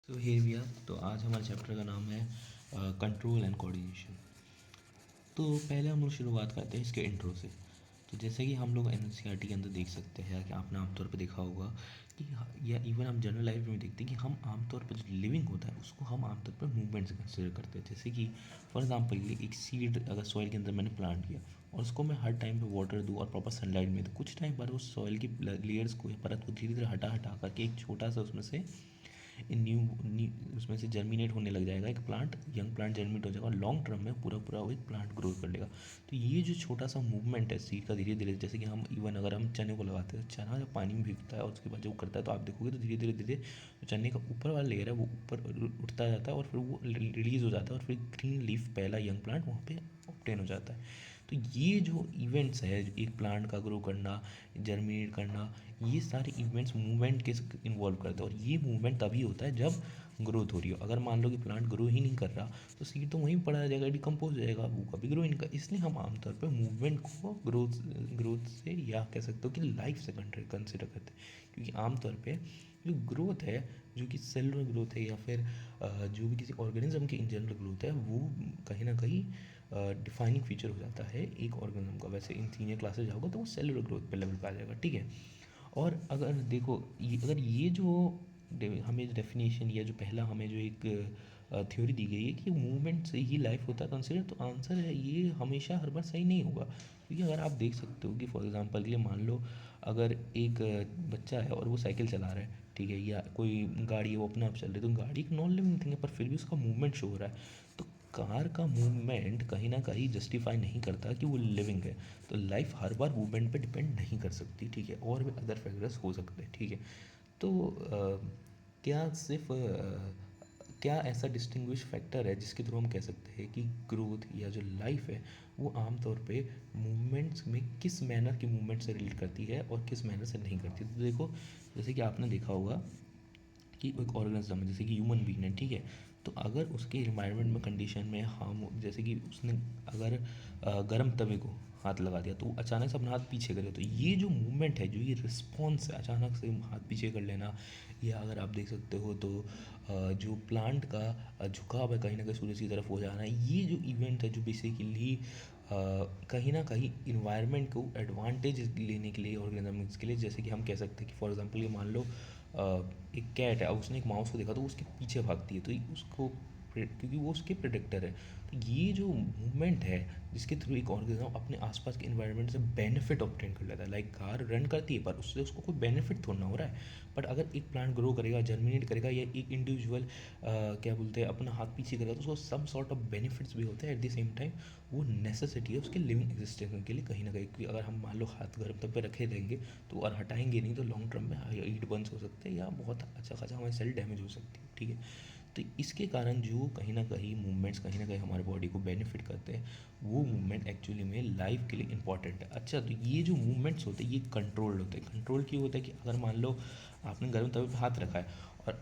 तो हे भैया, तो आज हमारे चैप्टर का नाम है कंट्रोल एंड कोऑर्डिनेशन। तो पहले हम लोग शुरुआत करते हैं इसके इंट्रो से। तो जैसे कि हम लोग एनसीईआरटी के अंदर देख सकते हैं कि आपने आमतौर पर देखा होगा कि या इवन हम जनरल लाइफ में देखते हैं कि हम आमतौर पर जो लिविंग होता है उसको हम आमतौर पर मूवमेंट से कंसिडर करते हैं। जैसे कि फॉर एग्जांपल के लिए एक सीड अगर सॉइल के अंदर मैंने प्लांट किया और उसको मैं हर टाइम पे वाटर दूँ और प्रॉपर सनलाइट में, तो कुछ टाइम बाद उस सॉइल की लेयर्स को या परत को धीरे धीरे हटा हटा करके एक छोटा सा उसमें से न्यू उसमें से जर्मिनेट होने लग जाएगा एक प्लांट, यंग प्लांट जर्मिनेट हो जाएगा और लॉन्ग टर्म में पूरा पूरा वो एक प्लांट ग्रो कर लेगा। तो ये जो छोटा सा मूवमेंट है सीड का धीरे धीरे, जैसे कि हम इवन अगर हम चने को लगाते हैं, चना जब पानी में भीगता है और उसके बाद जब वो करता है तो आप देखोगे तो धीरे धीरे धीरे जो चने का ऊपर वाला लेयर है वो ऊपर उठता जाता है और फिर वो रिलीज़ हो जाता है और फिर ग्रीन लीफ पहला यंग प्लांट वहाँ पे ऑब्टेन हो जाता है। तो ये जो इवेंट्स है, एक प्लांट का ग्रो करना, जर्मिनेट करना, ये सारे इवेंट्स मूवमेंट के इन्वॉल्व करते हैं और ये मूवमेंट तभी होता है जब ग्रोथ हो रही हो। अगर मान लो कि प्लांट ग्रो ही नहीं कर रहा तो सीड तो वहीं पड़ा रह जाएगा, डिकम्पोज हो जाएगा, वो कभी ग्रो ही नहीं कर। इसलिए हम आमतौर पर मूवमेंट को ग्रोथ से या कह सकते हो कि लाइफ से कंसिडर करते हैं, क्योंकि आमतौर पर जो ग्रोथ है, जो कि सेलुलर ग्रोथ है या फिर जो भी किसी ऑर्गेनिज्म की इन जनरल ग्रोथ है, वो कहीं ना कहीं डिफाइनिंग फीचर हो जाता है एक ऑर्गेनिज्म का। वैसे इन सीनियर क्लासेस जाओगे तो वो सेलुलर ग्रोथ पे लेवल पे आ जाएगा, ठीक है। और अगर देखो अगर ये जो हमें डेफिनेशन या जो पहला हमें जो एक थ्योरी दी गई है कि मूवमेंट से ही लाइफ होता है कंसिडर, तो आंसर है ये हमेशा हर बार सही नहीं होगा। क्योंकि अगर आप देख सकते हो कि फॉर एग्जांपल के लिए मान लो अगर एक बच्चा है और वो साइकिल चला रहा है, ठीक है, या कोई गाड़ी है वो अपने आप चल रही है, तो गाड़ी एक नॉन लिविंग थिंग है पर फिर भी उसका मूवमेंट शो हो रहा है। तो कार का मूवमेंट कहीं ना कहीं जस्टिफाई नहीं करता कि वो लिविंग है। तो लाइफ हर बार मूवमेंट पे डिपेंड नहीं कर सकती, ठीक है, और भी अदर फैक्टर्स हो सकते हैं, ठीक है। तो क्या सिर्फ क्या ऐसा डिस्टिंग्विश फैक्टर है जिसके थ्रू हम कह सकते हैं कि ग्रोथ या जो लाइफ है वो आमतौर पे मूवमेंट्स में किस मैनर की मूवमेंट से रिलेट करती है और किस मैनर से नहीं करती। तो देखो, जैसे कि आपने देखा होगा कि एक ऑर्गेनिज्म है जैसे कि ह्यूमन बीइंग है, ठीक है, तो अगर उसके इन्वायरमेंट में कंडीशन में हम जैसे कि उसने अगर गर्म तवे को हाथ लगा दिया तो वो अचानक से अपना हाथ पीछे करे, तो ये जो मूवमेंट है, जो ये रिस्पॉन्स है अचानक से हाथ पीछे कर लेना, या अगर आप देख सकते हो तो जो प्लांट का झुकाव है कहीं ना कहीं सूरज की तरफ हो जाना, ये जो इवेंट है जो बेसिकली कहीं ना कहीं इन्वायरमेंट को एडवांटेज लेने के लिए ऑर्गेनिजम्स के लिए, जैसे कि हम कह सकते हैं कि फॉर एग्जांपल ये मान लो एक कैट है, उसने एक माउस को देखा तो वो उसके पीछे भागती है, तो उसको क्योंकि वो उसके प्रेडिक्टर है। तो ये जो मूवमेंट है जिसके थ्रू एक ऑर्गेनिज्म अपने आसपास के इन्वायरमेंट से बेनिफिट ऑब्टेन कर लेता है, लाइक कार रन करती है पर उससे उसको कोई बेनिफिट थोड़ा ना हो रहा है। बट अगर एक प्लांट ग्रो करेगा, जर्मिनेट करेगा, या एक इंडिविजुअल क्या बोलते हैं अपना हाथ पीछे करेगा, तो उसको सम सॉर्ट ऑफ बेनिफिट्स भी होते हैं। एट द सेम टाइम वो नेसेसिटी है उसके लिविंग एग्जिस्टेंस के लिए कहीं ना कहीं, क्योंकि अगर हम मान लो हाथ गर्म तब पे रखे रहेंगे तो और हटाएंगे नहीं तो लॉन्ग टर्म में हीट बर्न्स हो सकते हैं या बहुत अच्छा खासा हमारी सेल डैमेज हो सकती है, ठीक है। तो इसके कारण जो कहीं ना कहीं मूवमेंट्स कहीं ना कहीं हमारे बॉडी को बेनिफिट करते हैं, वो मूवमेंट एक्चुअली में लाइफ के लिए इंपॉर्टेंट है। अच्छा, तो ये जो मूवमेंट्स होते हैं ये कंट्रोल्ड होते हैं। कंट्रोल क्यों होता है कि अगर मान लो आपने गर्म तवे पे हाथ रखा है और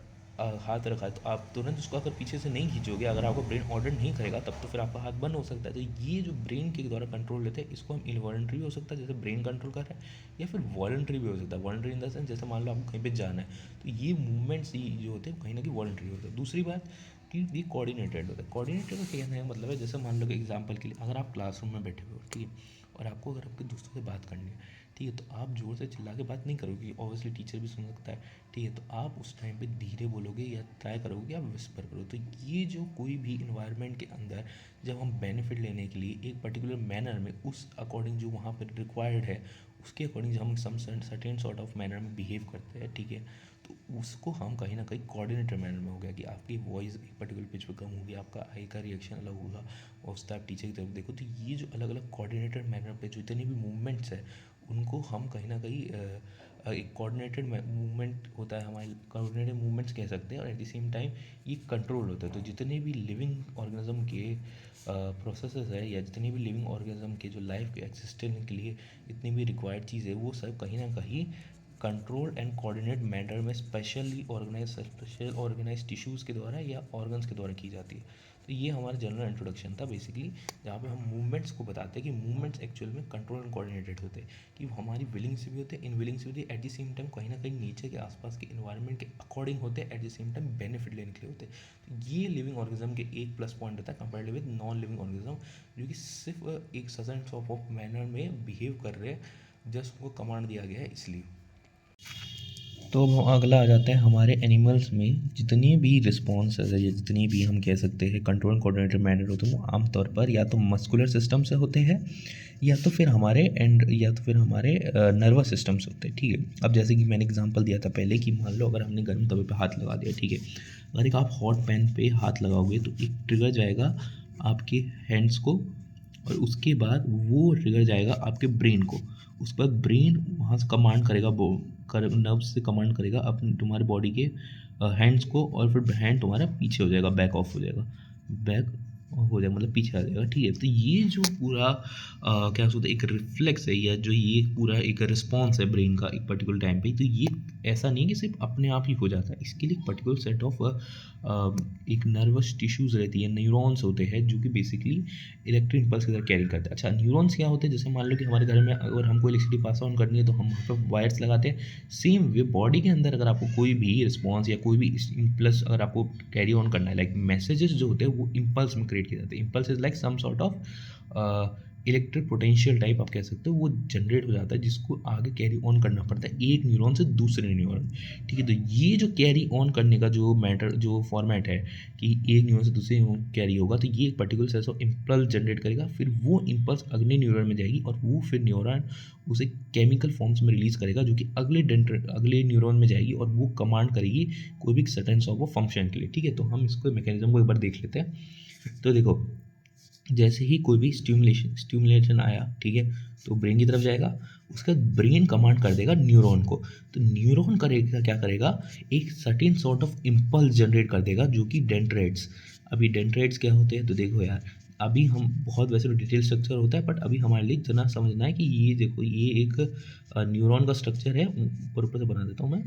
हाथ रखा है तो आप तुरंत उसको अगर पीछे से नहीं खींचोगे, अगर आपका ब्रेन ऑर्डर नहीं करेगा तब तो फिर आपका हाथ बंद हो सकता है। तो ये जो ब्रेन के द्वारा कंट्रोल लेते हैं इसको हम इनवॉलंटरी भी हो सकता है, जैसे ब्रेन कंट्रोल कर रहा है, या फिर वॉलंटरी भी हो सकता है। वॉलंटरी इन द सेंस जैसे मान लो आपको कहीं पे जाना है, तो ये मूवमेंट्स ही जो होते हैं कहीं ना कहीं वॉलंटरी होते हैं। दूसरी बात कि ये कोऑर्डिनेटेड होता है। कोऑर्डिनेटेड का कहने का मतलब है, जैसे मान लो कि एग्जांपल के लिए अगर आप क्लासरूम में बैठे हुए हो, ठीक है, और आपको अगर आपके दोस्तों से बात करनी है, ठीक है, तो आप ज़ोर से चिल्ला के बात नहीं करोगे, ऑब्वियसली टीचर भी सुन सकता है, ठीक है, तो आप उस टाइम पे धीरे बोलोगे या ट्राई करोगे कि आप विस्पर करो। तो ये जो कोई भी इन्वायरमेंट के अंदर जब हम बेनिफिट लेने के लिए एक पर्टिकुलर मैनर में उस अकॉर्डिंग जो वहाँ पर रिक्वायर्ड है उसके अकॉर्डिंग जब हम some certain sort of manner में बिहेव करते हैं, ठीक है, तो उसको हम कहीं ना कहीं कोऑर्डिनेटर मैनर में हो गया कि आपकी वॉइस एक पर्टिकुलर पिच पे कम होगी, आपका आई का रिएक्शन अलग होगा, और उससे आप टीचर की तरफ देखो। तो ये जो अलग अलग कोऑर्डिनेटेड मैनर पे जो जितनी भी मूवमेंट्स है उनको हम कहीं ना कहीं एक कोऑर्डिनेटेड मूवमेंट होता है, हमारे कोऑर्डिनेटेड मूवमेंट्स कह सकते हैं, और एट द सेम टाइम ये कंट्रोल होता है। तो जितने भी लिविंग ऑर्गेनिज्म के प्रोसेसेस है या जितने भी लिविंग ऑर्गेनिज्म के जो लाइफ के एक्सिस्टेंस के लिए जितनी भी रिक्वायर्ड चीज़ है वो सब कहीं ना कहीं कंट्रोल एंड कोऑर्डिनेट मैनर में स्पेशल ऑर्गेनाइज टिश्यूज़ के द्वारा या ऑर्गन्स के द्वारा की जाती है। तो ये हमारा जनरल इंट्रोडक्शन था बेसिकली, जहाँ पे हम मूवमेंट्स को बताते हैं कि मूवमेंट्स एक्चुअल में कंट्रोल एंड कोऑर्डिनेटेड होते हैं, कि हमारी विलिंग से भी होते हैं, इनविलिंग से होते हैं, एट द सेम टाइम कहीं ना कहीं नेचर के आसपास के इन्वायरमेंट के अकॉर्डिंग होते हैं, at the same time benefit लेने के लिए होते हैं। तो ये लिविंग ऑर्गेनिज्म के एक प्लस पॉइंट होता है comparative with non living organism, जो कि सिर्फ एक सर्टेन सॉर्ट ऑफ मैनर में बिहेव कर रहे हैं, जस्ट उनको कमांड दिया गया है इसलिए। तो अगला आ जाता है हमारे एनिमल्स में जितनी भी रिस्पॉन्सेज है या जितनी भी हम कह सकते हैं कंट्रोल कोऑर्डिनेटेड मैनर होते हैं, वो आमतौर पर या तो मस्कुलर सिस्टम से होते हैं या तो फिर हमारे नर्वस सिस्टम से होते हैं। ठीक है, अब जैसे कि मैंने एग्जांपल दिया था पहले कि मान लो अगर हमने गर्म तवे पे हाथ लगा दिया, ठीक है, अगर एक आप हॉट पैन पे हाथ लगाओगे तो एक ट्रिगर जाएगा आपके हैंड्स को, और उसके बाद वो ट्रिगर जाएगा आपके ब्रेन को। उसके बाद ब्रेन वहाँ से कमांड करेगा, नर्व्स से कमांड करेगा अपने तुम्हारे बॉडी के हैंड्स को, और फिर हैंड तुम्हारा पीछे हो जाएगा, बैक ऑफ हो जाएगा, बैक हो जाएगा मतलब पीछे आ जाएगा। ठीक है, तो ये जो पूरा क्या सोचते हैं एक रिफ्लेक्स है, या जो ये पूरा एक रिस्पॉन्स है ब्रेन का एक पर्टिकुलर टाइम पे, तो ये ऐसा नहीं कि सिर्फ अपने आप ही हो जाता है, इसके लिए एक पर्टिकुलर सेट ऑफ एक नर्वस टिश्यूज़ रहती है, न्यूरॉन्स होते हैं जो कि बेसिकली इलेक्ट्रिक इम्पल्स के साथ कैरी करते हैं। अच्छा, न्यूरॉन्स क्या होते हैं, जैसे मान लो कि हमारे घर में अगर हमको इलेक्ट्रिसिटी पास ऑन करनी है तो हम वहाँ पर वायर्स लगाते हैं। सेम वे बॉडी के अंदर अगर आपको कोई भी रिस्पॉन्स या कोई भी इम्पल्स अगर आपको कैरी ऑन करना है, लाइक मैसेजेस जो होते हैं वो इम्पल्स में क्रिएट किए जाते हैं। Impulse is like some sort of electric potential type आप कह सकते हो, वो जनरेट हो जाता है जिसको आगे कैरी ऑन करना पड़ता है एक न्यूरॉन से दूसरे न्यूरॉन। ठीक है, तो ये जो कैरी ऑन करने का जो फॉर्मेट है कि एक न्यूरॉन से दूसरे न्यूरॉन कैरी होगा, तो ये एक particular set of impulse generate करेगा, फिर वो इम्पल्स अगले न्यूरॉन में जाएगी और वो फिर न्यूरॉन उसे केमिकल फॉर्म्स में रिलीज करेगा जो कि अगले न्यूरॉन में जाएगी और वो कमांड करेगी कोई भी सर्टेन ऑफ फंक्शन के लिए। ठीक है, तो हम इसको मैकेनिज्म को एक बार देख लेते हैं। तो देखो, जैसे ही कोई भी स्टिमुलेशन आया, ठीक है, तो ब्रेन की तरफ जाएगा, उसका ब्रेन कमांड कर देगा न्यूरॉन को, तो न्यूरॉन करेगा क्या करेगा, एक certain sort of impulse generate कर देगा जो कि डेंड्राइट्स। अभी डेंड्राइट्स क्या होते हैं, तो देखो यार, अभी हम बहुत वैसे तो डिटेल स्ट्रक्चर होता है, बट अभी हमारे लिए इतना समझना है कि ये देखो, ये एक न्यूरॉन का स्ट्रक्चर है, ऊपर से बना देता हूँ मैं।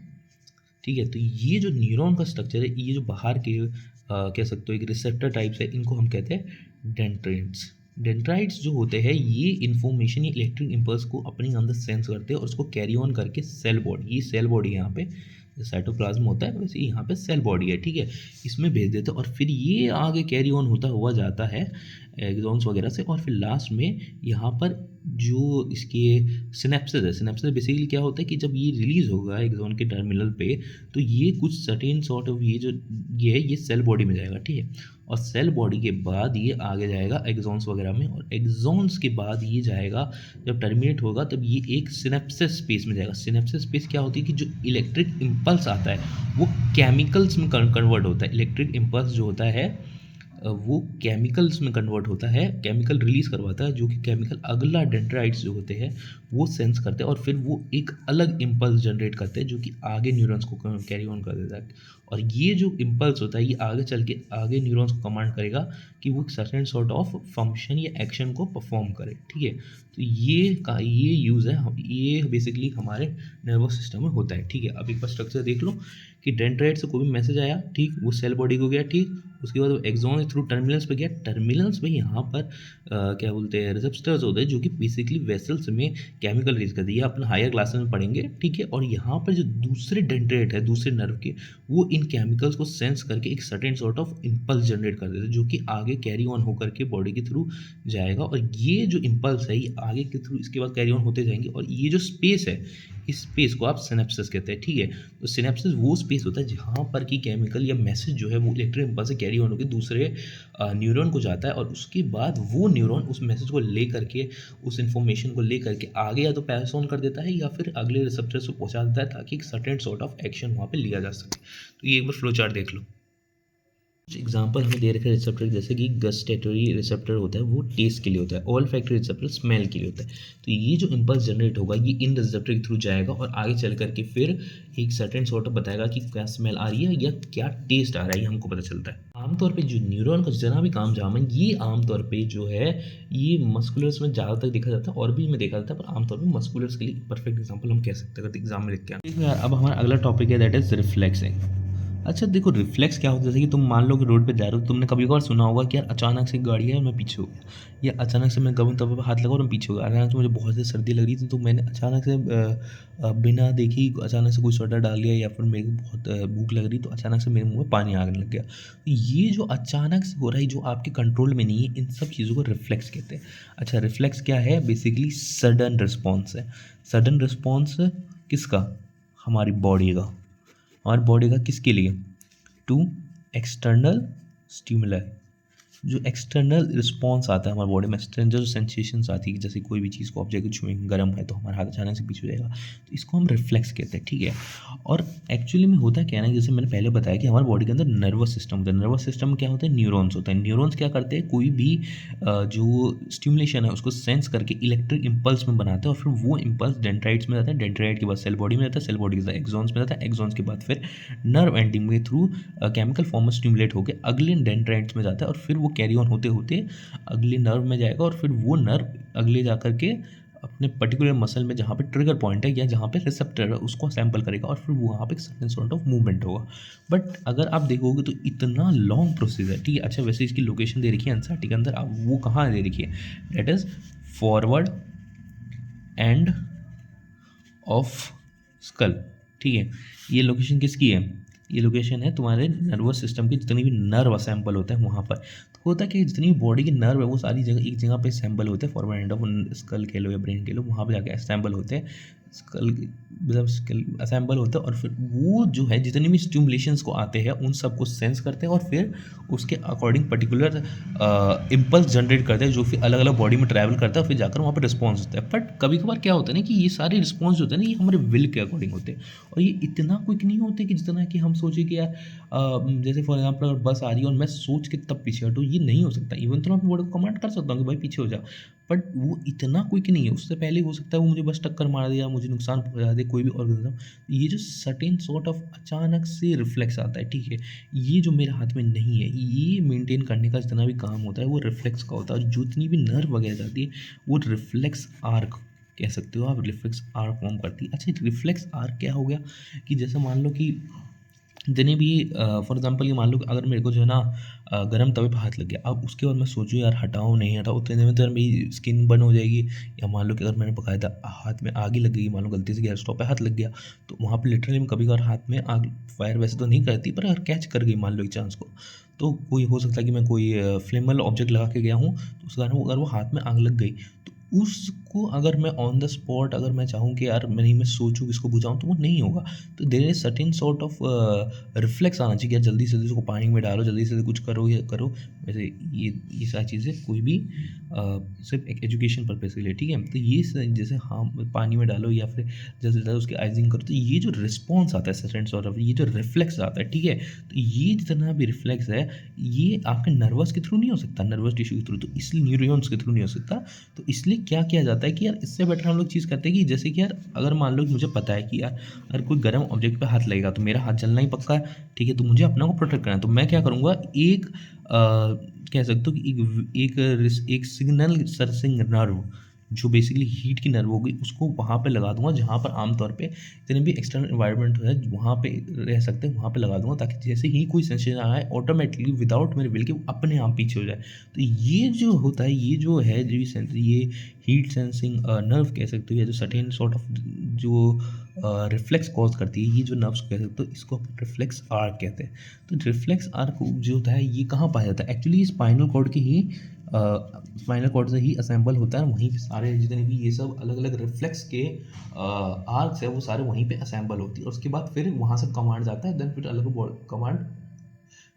ठीक है, तो ये जो न्यूरॉन का स्ट्रक्चर है, ये जो बाहर के कह सकते हो एक रिसेप्टर टाइप्स है, इनको हम कहते हैं डेंड्राइट्स। डेंड्राइट्स जो होते हैं ये इन्फॉर्मेशन, ये इलेक्ट्रिक इम्पल्स को अपने अंदर सेंस करते हैं और उसको कैरी ऑन करके सेल बॉडी, ये सेल बॉडी है यहाँ पे, साइटोप्लाज्म होता है वैसे यहाँ पे सेल बॉडी है, ठीक है, इसमें भेज देते हैं और फिर ये आगे कैरी ऑन होता हुआ जाता है एक्सॉन्स वगैरह से, और फिर लास्ट में यहाँ पर जो इसके सिनेप्सिस है, सिनेप्सिस बेसिकली क्या होता है कि जब ये रिलीज़ होगा एक्सॉन के टर्मिनल पे, तो ये कुछ सर्टेन सॉर्ट ऑफ ये सेल बॉडी में जाएगा। ठीक है, और सेल बॉडी के बाद ये आगे जाएगा एक्सॉन्स वगैरह में, और एक्सॉन्स के बाद ये जाएगा, जब टर्मिनेट होगा तब ये एक सिनेप्सिस स्पेस में जाएगा। सिनेप्सिस स्पेस क्या होती है कि जो इलेक्ट्रिक इम्पल्स आता है वो केमिकल्स में कन्वर्ट होता है। इलेक्ट्रिक इम्पल्स जो होता है वो केमिकल्स में कन्वर्ट होता है, केमिकल रिलीज़ करवाता है, जो कि केमिकल अगला डेंड्राइट्स जो होते हैं वो सेंस करते हैं और फिर वो एक अलग इम्पल्स जनरेट करते हैं जो कि आगे न्यूरॉन्स को कैरी ऑन कर देता है। और ये जो इम्पल्स होता है ये आगे चल के आगे न्यूरॉन्स को कमांड करेगा कि वो सर्टेन सॉर्ट ऑफ फंक्शन या एक्शन को परफॉर्म करे। ठीक है, तो ये यूज़ है, ये बेसिकली हमारे नर्वस सिस्टम में होता है। ठीक है, अब एक बार स्ट्रक्चर देख लो कि डेंड्राइट से कोई भी मैसेज आया, ठीक, वो सेल बॉडी को गया, ठीक, उसके बाद वो एक्सॉन थ्रू टर्मिनल्स पे गया, टर्मिनल्स पे यहाँ पर क्या बोलते हैं रिसेप्टर्स होते हैं जो कि बेसिकली वेसल्स में केमिकल रिलीज करते हैं, ये अपन हायर क्लासेस में पढ़ेंगे। ठीक है, और यहाँ पर जो दूसरे डेंड्राइट है दूसरे नर्व के, वो इन केमिकल्स को सेंस करके एक certain sort of impulse generate कर देते हैं जो कि आगे कैरी ऑन होकर के बॉडी के थ्रू जाएगा, और ये जो इम्पल्स है ये आगे के थ्रू इसके बाद कैरी ऑन होते जाएंगे, और ये जो स्पेस है इस स्पेस को आप सिनेप्सिस कहते हैं। ठीक है, तो सिनेप्सिस वो स्पेस होता है जहाँ पर कि केमिकल या मैसेज जो है वो इलेक्ट्रिक इम्पल्स से कैरी ऑन होकर दूसरे न्यूरॉन को जाता है, और उसके बाद वो न्यूरॉन उस मैसेज को ले करके, उस इन्फॉर्मेशन को ले करके आगे या तो पैस ऑन कर देता है या फिर अगले रिसेप्टर्स को पहुँचा देता है ताकि एक सर्टेन सॉर्ट ऑफ एक्शन वहाँ पर लिया जा सके। तो ये एक बार फ्लो चार्ट देख लो। एग्जाम्पल हमें दे रखे रिसेप्टर जैसे कि गस्टेटरी रिसेप्टर होता है वो टेस्ट के लिए होता है, ऑल फैक्टरी रिसेप्टर स्मेल के लिए होता है। तो ये जो इम्पल्स जनरेट होगा ये इन रिसेप्टर के थ्रू जाएगा और आगे चल करके फिर एक सर्टेन सॉर्ट ऑफ बताएगा कि क्या स्मेल आ रही है या क्या टेस्ट आ रहा है, ये हमको पता चलता है। आमतौर पे जो न्यूरॉन का जितना भी काम जाम है ये आमतौर पे जो है ये मस्कुलर्स में ज़्यादातर देखा जाता है और भी में देखा जाता है, पर आमतौर पे मस्कुलर्स के लिए परफेक्ट एग्जाम्पल हम कह सकते हैं अगर एग्जाम में लिख के। देखो यार, अब हमारा अगला टॉपिक है दैट इज रिफ्लेक्सिंग। अच्छा देखो, रिफ्लेक्स क्या होता है, जैसे कि तुम मान लो कि रोड पे जा रहे हो, तुमने कभी कभार सुना होगा कि यार अचानक से गाड़ी है और मैं पीछे हो गया, या अचानक से मैं गम तब हाथ लगा और मैं पीछे हो गया, अचानक से मुझे बहुत ज़्यादा सर्दी लग रही थी तो मैंने अचानक से बिना देखी अचानक से कोई स्वेटर डाल लिया, या फिर मेरे को बहुत भूख लग रही तो अचानक से मेरे मुंह में पानी आने लग गया। तो ये जो अचानक से हो रहा है जो आपके कंट्रोल में नहीं है, इन सब चीज़ों को रिफ्लेक्स कहते हैं। अच्छा, रिफ्लेक्स क्या है? बेसिकली सडन रिस्पॉन्स है। सडन रिस्पॉन्स किसका? हमारी बॉडी का। हमारी बॉडी का किसके लिए? To external stimuli. जो एक्सटर्नल रिस्पॉन्स आता है हमारे बॉडी में, एक्सटर्नल जो सेंसेशंस आती है, जैसे कोई भी चीज़ को ऑब्जेक्ट छुएंगे, गर्म है तो हमारा हाथ अचानक से पीछे हो जाएगा, तो इसको हम रिफ्लेक्स कहते हैं, ठीक है। और एक्चुअली में होता क्या है ना, जैसे मैंने पहले बताया कि हमारे बॉडी के अंदर नर्वस सिस्टम होता है। नर्वस सिस्टम में क्या होता है? न्यूरॉन्स होता है। न्यूरॉन्स क्या करते हैं? कोई भी जो स्टिमुलेशन है उसको सेंस करके इलेक्ट्रिक इम्पल्स में बनाते हैं और फिर वो इम्पल्स डेंड्राइट्स में जाता है, डेंड्राइट के बाद सेल बॉडी में जाता है, सेल बॉडी के बाद एक्सॉन्स में जाता है, एक्सॉन्स के बाद फिर नर्व एंडिंग में थ्रू केमिकल फॉर्म में स्टिमुलेट होकर अगले डेंड्राइट्स में जाता है और फिर वो कैरी ऑन होते होते अगले नर्व में जाएगा और फिर वो नर्व अगले जा कर के अपने पर्टिकुलर मसल में जहाँ पे ट्रिगर पॉइंट है या जहाँ पे रिसेप्टर है उसको सैंपल करेगा और फिर वहाँ पे एक सर्टेन सॉर्ट ऑफ मूवमेंट होगा। बट अगर आप देखोगे तो इतना लॉन्ग प्रोसेस है, ठीक है। अच्छा, वैसे इसकी लोकेशन दे रखी है एनसीईआरटी के अंदर, अब वो कहाँ दे रखी है? That is forward end of skull, ठीक है। ये लोकेशन किसकी है? ये लोकेशन है तुम्हारे नर्वस सिस्टम के जितने भी नर्व असेंबल होते हैं वहाँ पर। तो होता है कि जितनी बॉडी के नर्व है वो सारी जगह एक जगह पे असेंबल होते हैं, फॉरवर्ड एंड ऑफ स्कल कह लो या ब्रेन कह लो, वहाँ पे जाके असेंबल होते हैं। स्कल मतलब स्कल असेंबल होता है और फिर वो जो है जितने भी स्टिमुलेशंस को आते हैं उन सबको सेंस करते हैं और फिर उसके अकॉर्डिंग पर्टिकुलर इम्पल्स जनरेट करते हैं जो फिर अलग अलग बॉडी में ट्रैवल करता है, फिर जाकर वहाँ पर रिस्पॉन्स होता है। बट कभी कभार क्या होता है ना कि ये सारे रिस्पॉन्स होते हैं ना ये हमारे विल के अकॉर्डिंग होते हैं और ये इतना क्विक नहीं होते कि जितना कि हम सोचे कि यार जैसे फॉर एग्जाम्पल अगर बस आ रही है और मैं सोच के तब पीछे हटूँ, ये नहीं हो सकता। इवन तो मैं अपने बॉडी को कमांड कर सकता हूँ कि भाई पीछे हो जा, बट वो इतना क्विक नहीं है। उससे पहले हो सकता है वो मुझे बस टक्कर मार दिया, मुझे नुकसान पहुँचा दे कोई भी ऑर्गेनिज्म। ये जो सर्टेन सॉर्ट ऑफ अचानक से रिफ्लेक्स आता है, ठीक है, ये जो मेरे हाथ में नहीं है, ये मेंटेन करने का जितना भी काम होता है वो रिफ्लेक्स का होता है। और जितनी भी नर्व वगैरह जाती है वो रिफ्लेक्स आर्क कह सकते हो आप, रिफ्लेक्स आर्क फॉर्म करती है। अच्छा, रिफ्लेक्स आर्क क्या हो गया कि जैसे मान लो कि जितने भी फॉर एग्जांपल ये मान लो कि अगर मेरे को जो है ना गर्म तवे पे हाथ लग गया, अब उसके बाद मैं सोचूं यार हटाऊं नहीं हटाऊं, उतने देर में तो यार मेरी स्किन बर्न हो जाएगी। या मान लो कि अगर मैंने बकायदा हाथ में आग ही लग गई, मान लो गलती से गैस स्टोव पे हाथ लग गया, तो वहाँ पे लिटरली में कभी कभार हाथ में आग फायर वैसे तो नहीं करती, पर अगर कैच कर गई मान लो एक चांस को, तो कोई हो सकता है कि मैं कोई फ्लेमल ऑब्जेक्ट लगा के गया हूँ तो उस कारण अगर वो हाथ में आग लग गई तो उसको अगर मैं ऑन द स्पॉट अगर मैं चाहूँ कि यार मैं सोचूँ किसको बुझाऊँ तो वो नहीं होगा। तो there is certain sort of reflex आना चाहिए कि यार जल्दी से जल्दी उसको पानी में डालो, जल्दी से कुछ करो या करो। वैसे ये सारी चीज़ें कोई भी सिर्फ एक एजुकेशन पर्पज़ के लिए, ठीक है। तो ये जैसे हाँ पानी में डालो या फिर जल्दी से जल्दी उसकी आइजिंग करो, तो ये जो रिस्पॉन्स आता है सर्टेन सॉर्ट ऑफ, ये जो रिफ्लेक्स आता है, ठीक है, तो ये जितना भी रिफ्लेक्स है ये आपके नर्वस के थ्रू नहीं हो सकता, नर्वस टिश्यू के थ्रू, तो इसलिए न्यूरॉन्स के थ्रू नहीं हो सकता। तो इसलिए क्या किया जाता है कि यार इससे बेटर हम लोग चीज़ करते हैं कि जैसे कि यार अगर मान लो कि मुझे पता है कि यार अगर कोई गर्म ऑब्जेक्ट पे हाथ लगेगा तो मेरा हाथ जलना ही पक्का है, ठीक है। तो मुझे अपना को प्रोटेक्ट करना है, तो मैं क्या करूँगा, एक कह सकते हो कि एक सिग्नल सर्सिंग नर्व जो बेसिकली हीट की नर्व होगी उसको वहाँ पे लगा दूंगा जहाँ पर आमतौर पे जितने भी एक्सटर्नल इन्वायरमेंट है वहाँ पे रह सकते हैं वहाँ पे लगा दूंगा, ताकि जैसे ही कोई सेंसेशन आए ऑटोमेटिकली विदाउट मेरे विल के अपने आप पीछे हो जाए। तो ये जो होता है ये जो है ये हीट सेंसिंग नर्व कह सकते हो या जो सर्टेन सॉर्ट ऑफ जो रिफ्लेक्स कॉज करती है, ये जो नर्व्स कह सकते हो इसको रिफ्लेक्स आर्क कहते हैं। तो रिफ्लेक्स आर्क जो होता है ये कहाँ पाया जाता है? एक्चुअली स्पाइनल कॉर्ड के ही स्पाइनल कॉर्ड से ही असेंबल होता है, वहीं पे सारे जितने भी ये सब अलग अलग रिफ्लेक्स के आर्क्स है वो सारे वहीं पे असेंबल होती है और उसके बाद फिर वहाँ से कमांड जाता है, देन फिर अलग command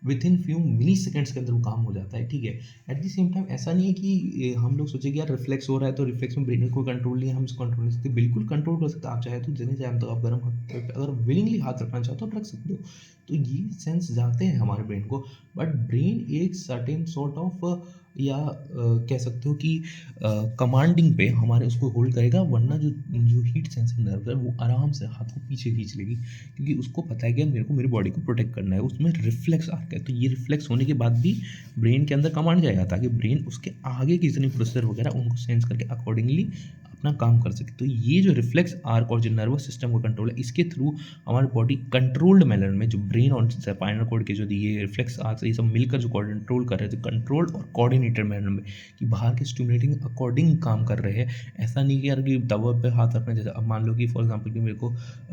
within few milliseconds के अंदर वो काम हो जाता है, ठीक है। एट द सेम टाइम ऐसा नहीं है कि हम लोग सोचे कि यार रिफ्लेक्स हो रहा है तो रिफ्लेक्स में ब्रेन में कोई कंट्रोल नहीं है, हम इसको कंट्रोल नहीं सकते, बिल्कुल कंट्रोल कर सकते हो आप चाहे तो, जितने टाइम तक आप गर्म हाथ अगर विलिंगली हाथ रखना चाहते हो आप रख सकते हो। तो ये सेंस जाते हैं हमारे ब्रेन को, बट ब्रेन एक सर्टेन सॉर्ट ऑफ या कह सकते हो कि कमांडिंग पे हमारे उसको होल्ड करेगा, वरना जो जो हीट सेंसिंग नर्व है वो आराम से हाथ को पीछे खींच लेगी, क्योंकि उसको पता है कि मेरे को मेरी बॉडी को प्रोटेक्ट करना है। उसमें रिफ्लेक्स आ गया, तो ये रिफ्लेक्स होने के बाद भी ब्रेन के अंदर कमांड जाएगा ताकि ब्रेन उसके आगे की जितनी प्रोसेसर वगैरह उनको सेंस करके अकॉर्डिंगली अपना काम कर सके। तो ये जो रिफ्लेक्स आर्क और जो नर्वस सिस्टम का कंट्रोल है, इसके थ्रू हमारी बॉडी कंट्रोल्ड मैनर में, जो ब्रेन और स्पाइनल कॉर्ड के जो ये रिफ्लेक्स आर्क ये सब मिलकर जो कंट्रोल कर रहे थे, कंट्रोल्ड और कोऑर्डिनेटेड मैनर में, कि बाहर के स्टिमुलेटिंग अकॉर्डिंग काम कर रहे हैं। ऐसा नहीं कि यार कि तवा पे हाथ रखना, जैसे अब मान लो कि फॉर एग्जांपल कि मेरे को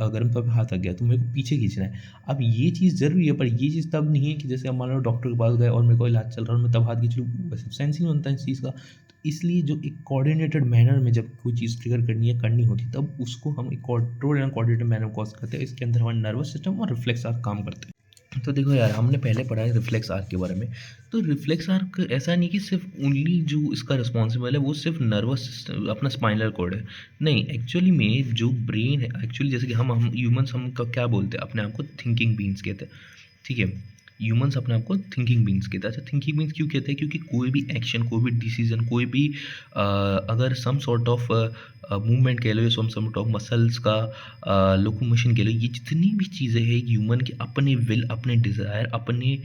गर्म तवा पे हाथ रख गया तो मेरे को पीछे खींचना है। अब ये चीज़ ज़रूरी है, पर ये चीज़ तब नहीं है कि जैसे अब मान लो डॉक्टर के पास गए और मेरे को इलाज चल रहा है और मैं तब हाथ खींच लूँ, वैसे सेंस ही नहीं बनता इस चीज़ का। तो इसलिए जो एक कोऑर्डिनेटेड मैनर में जब कोई चीज़ ट्रिगर करनी है, करनी होती है, तब उसको हम एक कंट्रोल एंड कोऑर्डिनेटेड मैनर में कॉज करते हैं। इसके अंदर हमारा नर्वस सिस्टम और रिफ्लेक्स आर्क काम करते हैं। तो देखो यार, हमने पहले पढ़ा है रिफ्लेक्स आर्क के बारे में। तो रिफ्लेक्स आर्क ऐसा नहीं कि सिर्फ ओनली जो इसका रिस्पॉन्सिबल है वो सिर्फ नर्वस सिस्टम अपना स्पाइनल कॉर्ड है। नहीं, एक्चुअली में जो ब्रेन है, एक्चुअली जैसे कि हम ह्यूमंस हम क्या बोलते हैं अपने आप को, थिंकिंग बींग्स कहते हैं, ठीक है। ह्यूमंस अपने आप को थिंकिंग बींग्स कहते हैं। अच्छा, थिंकिंग बींग्स क्यों कहते हैं? क्योंकि कोई भी एक्शन, कोई भी डिसीजन, कोई भी अगर सम सॉर्ट ऑफ मूवमेंट कह लो या सम सॉर्ट ऑफ मसल्स का लोकोमोशन कह लो, ये जितनी भी चीज़ें हैं ह्यूमन के अपने विल, अपने डिज़ायर, अपने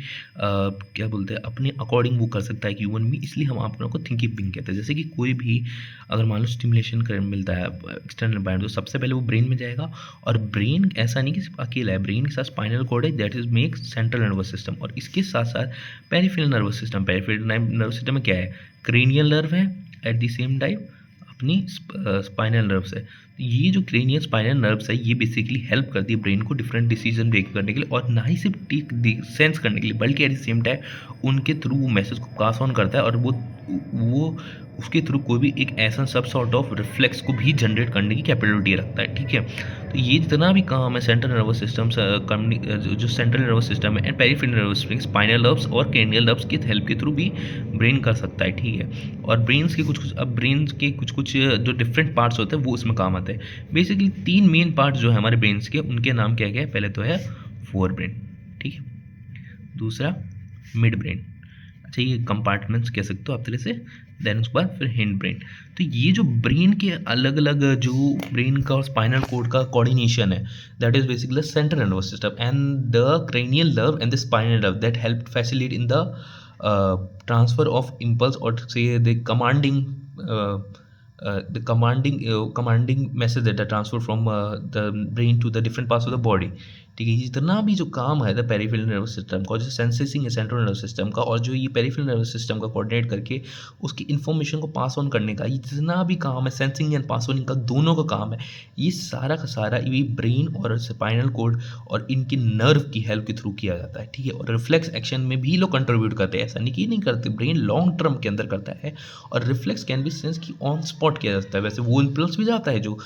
क्या बोलते हैं, अपने अकॉर्डिंग वो कर सकता है ह्यूमन भी, इसलिए हम अपने को थिंकिंग बींग कहते हैं। जैसे कि कोई भी अगर मान लो स्टिमुलेशन कर मिलता है एक्सटर्नल एनवायरनमेंट, तो सबसे पहले वो ब्रेन में जाएगा। और ब्रेन ऐसा नहीं कि सिर्फ अकेला है, ब्रेन के साथ स्पाइनल कॉर्ड है, that is make central nervous system, और इसके साथ साथ peripheral nervous system. Peripheral nervous system में क्या है? क्रेनियल नर्व है, एट द सेम टाइम अपनी स्पाइनल नर्व्स है। तो ये जो क्रेनियल स्पाइनल नर्व्स है, ये बेसिकली हेल्प करती है ब्रेन को डिफरेंट डिसीजन मेक करने के लिए, और ना ही सिर्फ टेक सेंस करने के लिए, बल्कि एट द सेम टाइम उनके थ्रू वो मैसेज को पास ऑन करता है, और वो उसके थ्रू कोई भी एक ऐसा सब सॉर्ट ऑफ रिफ्लेक्स को भी जनरेट करने की कैपेबिलिटी रखता है, ठीक है। तो ये जितना भी काम है सेंट्रल नर्वस सिस्टम, जो सेंट्रल नर्वस सिस्टम है and peripheral nervous system, spinal nerves और क्रेनियल नर्व्स की हेल्प के थ्रू भी ब्रेन कर सकता है, ठीक है। और ब्रेन्स के कुछ कुछ अब ब्रेन्स के कुछ कुछ जो डिफरेंट पार्ट्स होते हैं वो इसमें काम आते हैं। बेसिकली 3 मेन पार्ट्स जो है हमारे ब्रेन्स के, उनके नाम क्या क्या है? पहले तो है फोर ब्रेन, ठीक है। दूसरा मिड ब्रेन, अच्छा ये कंपार्टमेंट्स कह सकते हो आप तरह से। देन उसके बाद फिर हिंड ब्रेन। तो ये जो ब्रेन के अलग अलग जो ब्रेन का और स्पाइनल कोड का कोऑर्डिनेशन है, that is basically central nervous system and the cranial nerve and the spinal nerve that help facilitate in the transfer of impulse और से the commanding commanding message that are transferred from the brain to the different parts of the body, ठीक है। जितना भी जो काम है the peripheral nervous system का, जो सेंसिंग है सेंट्रल नर्वस सिस्टम का, और जो ये पेरिफेरल नर्वस सिस्टम का कोऑर्डिनेट करके उसकी इन्फॉर्मेशन को पास ऑन करने का, ये जितना भी काम है सेंसिंग एंड पास ऑन का दोनों का काम है, ये सारा का सारा ये ब्रेन और स्पाइनल कोड और इनके नर्व की हेल्प के थ्रू किया जाता है, ठीक है। और रिफ्लेक्स एक्शन में भी लोग कंट्रीब्यूट करते हैं, ऐसा नहीं कि नहीं करते, ब्रेन लॉन्ग टर्म के अंदर करता है। और रिफ्लेक्स कैन बी सेंस की ऑन स्पॉट किया जाता है, वैसे वो इम्पल्स भी जाता है जो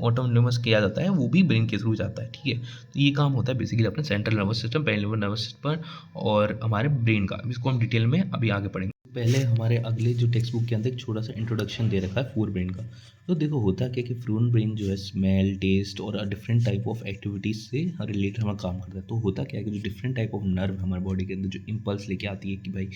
ऑटोनोमस किया जाता है, वो भी ब्रेन के थ्रू जाता है, ठीक है। तो ये काम होता है बेसिकली अपने central nervous system, peripheral nervous system और हमारे ब्रेन का। इसको हम डिटेल में अभी आगे पढ़ेंगे। पहले हमारे अगले जो टेक्स्ट बुक के अंदर एक छोटा सा इंट्रोडक्शन दे रखा है फोर ब्रेन का। तो देखो होता क्या कि फोर ब्रेन जो है स्मेल, टेस्ट और डिफरेंट टाइप ऑफ एक्टिविटीज़ से रिलेटेड हमारा काम करता है। तो होता क्या है कि जो डिफरेंट टाइप ऑफ नर्व हमारे बॉडी के अंदर जो इम्पल्स लेके आती है कि भाई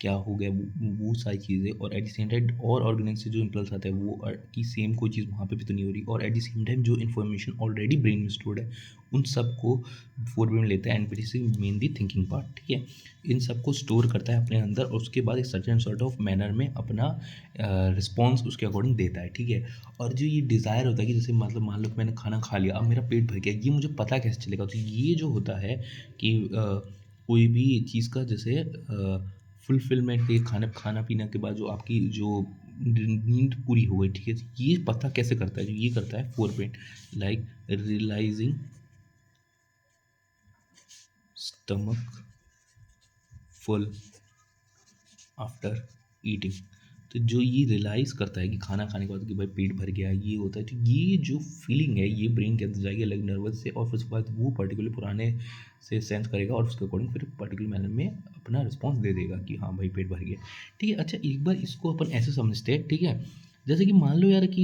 क्या हो गया, वो सारी चीज़ें, और एट द सेम टाइम और ऑर्गेन से जो इम्पल्स आता है वो कि सेम कोई चीज़ वहाँ पे भी तो नहीं हो रही, और एट द सेम टाइम जो इन्फॉर्मेशन ऑलरेडी ब्रेन में स्टोर्ड है उन सबको फोर ब्रेन लेता है, and basically mainly thinking part, ठीक है। इन सबको स्टोर करता है अपने अंदर, और उसके बाद एक सर्टेन सॉर्ट ऑफ मैनर में अपना रिस्पॉन्स उसके अकॉर्डिंग देता है, ठीक है। और जो ये डिज़ायर होता है कि जैसे मतलब मान लो कि मैंने खाना खा लिया, अब मेरा पेट भर गया, ये मुझे पता कैसे चलेगा? तो ये जो होता है कि कोई भी चीज़ का जैसे फुलफिलमेंट, ये खाना खाना पीना के बाद जो आपकी जो नींद पूरी हो गई, ठीक है, ये पता कैसे करता है? जो ये करता है forebrain, like realising stomach full after eating. तो जो ये रियलाइज़ करता है कि खाना खाने के बाद कि भाई पेट भर गया, ये होता है, तो ये जो फीलिंग है ये ब्रेन के अंदर जाएगी अलग नर्वस से, और फिर उसके बाद वो पर्टिकुलर पुराने से सेंस करेगा और उसके अकॉर्डिंग फिर पर्टिकुलर मैनर में अपना रिस्पॉन्स दे देगा कि हाँ भाई पेट भर गया। ठीक है, अच्छा एक बार इसको अपन ऐसे समझते हैं, ठीक है, जैसे कि मान लो यार कि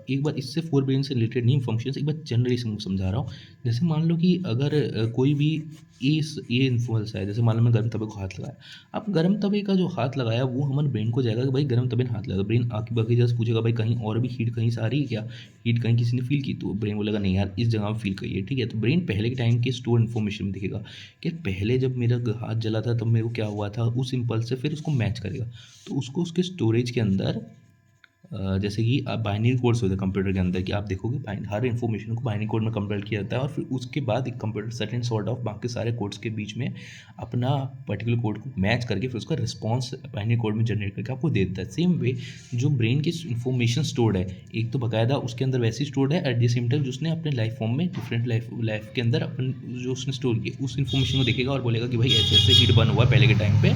एक बार इससे फोर ब्रेन से रिलेटेड नहीं फंक्शंस, एक बार जनरली समझा रहा हूँ। जैसे मान लो कि अगर कोई भी ये इन्फ्लुएंस है, जैसे मान लो मैं गर्म तवे को हाथ लगाया। अब गर्म तवे का जो हाथ लगाया वो हमारे ब्रेन को जाएगा कि भाई गर्म तवे ने हाथ लगाया, ब्रेन आके बाकी जैसे पूछेगा भाई कहीं और भी हीट कहीं से आ रही है क्या, हीट कहीं किसी ने फील की, तो ब्रेन बोलेगा नहीं यार इस जगह फील करी है। ठीक है, तो ब्रेन पहले के टाइम के स्टोर इन्फॉर्मेशन में दिखेगा कि पहले जब मेरा हाथ जला था तब मेरे को क्या हुआ था, उस इम्पल्स से फिर उसको मैच करेगा। तो उसको उसके स्टोरेज के अंदर जैसे कि बाइनरी कोड्स होते हैं कंप्यूटर के अंदर, कि आप देखोगे हर इन्फॉर्मेशन को बाइनरी कोड में कंपेयर किया जाता है, और फिर उसके बाद एक कंप्यूटर सर्टेन सॉर्ट ऑफ बाकी सारे कोड्स के बीच में अपना पर्टिकुलर कोड को मैच करके फिर उसका रिस्पॉन्स बाइनरी कोड में जनरेट करके आपको दे देता है। सेम वे जो ब्रेन की इन्फॉर्मेशन स्टोर्ड है, एक तो बाकायदा उसके अंदर वैसी स्टोर्ड है, एट द सेम टाइम जो उसने अपने लाइफ फॉर्म में डिफरेंट लाइफ के अंदर अपन जो उसने स्टोर किया उस इन्फॉर्मेशन को देखेगा और बोलेगा कि भाई ऐसे ऐसे हीट बर्न हुआ पहले के टाइम पे,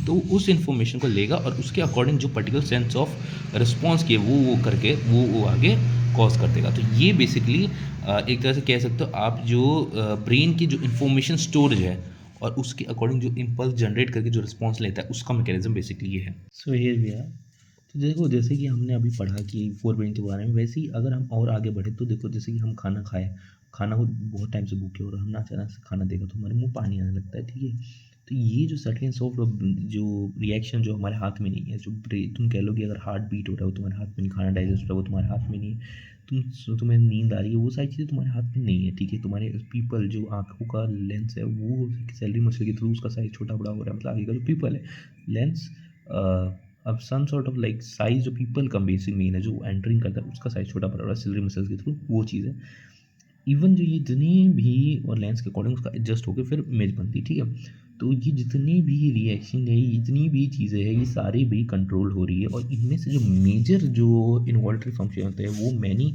तो उस इन्फॉर्मेशन को लेगा और उसके अकॉर्डिंग जो पर्टिकुलर सेंस ऑफ रिस्पॉन्स किए वो करके वो आगे कॉज कर देगा। तो ये बेसिकली एक तरह से कह सकते हो आप जो ब्रेन की जो इन्फॉर्मेशन स्टोरेज है और उसके अकॉर्डिंग जो इम्पल्स जनरेट करके जो रिस्पॉन्स लेता है उसका मैकेनिज्म बेसिकली ये है। So here we are. तो देखो जैसे कि हमने अभी पढ़ा कि फोर ब्रेन के बारे में, वैसे ही अगर हम और आगे बढ़े तो देखो जैसे कि हम खाना खाए, खाना को बहुत टाइम से भूखे हो रहा, हमने अचानक से खाना देखा तो हमारे मुंह पानी आने लगता है। ठीक है, तो ये जो सर्टेन सॉफ्ट जो रिएक्शन जो हमारे हाथ में नहीं है, जो तुम कह लो कि अगर हार्ट बीट हो रहा है वो तुम्हारे हाथ में नहीं, खाना डाइजेस्ट हो रहा है वो तुम्हारे हाथ में नहीं है, तुम्हें नींद आ रही है वो सारी चीज़ें तुम्हारे हाथ में नहीं है। ठीक है, तुम्हारे पीपल जो आँखों का लेंस है वो सैलरी मसल के थ्रू उसका साइज छोटा बड़ा हो रहा है, मतलब आगे का जो पीपल है लेंस, अब some sort of like size जो पीपल का बेसिक मीन है जो एंटरिंग करता है उसका साइज छोटा बड़ा हो रहा है सैलरी मसल्स के थ्रू, वो चीज़ है। इवन जो ये जितनी भी और लेंस के अकॉर्डिंग उसका एडजस्ट होकर फिर इमेज बनती है। ठीक है, तो ये जितनी भी रिएक्शन है, जितनी भी चीज़ें हैं, ये सारी भी कंट्रोल हो रही है, और इनमें से जो मेजर जो इन्वॉल्टरी फंक्शन होते हैं वो many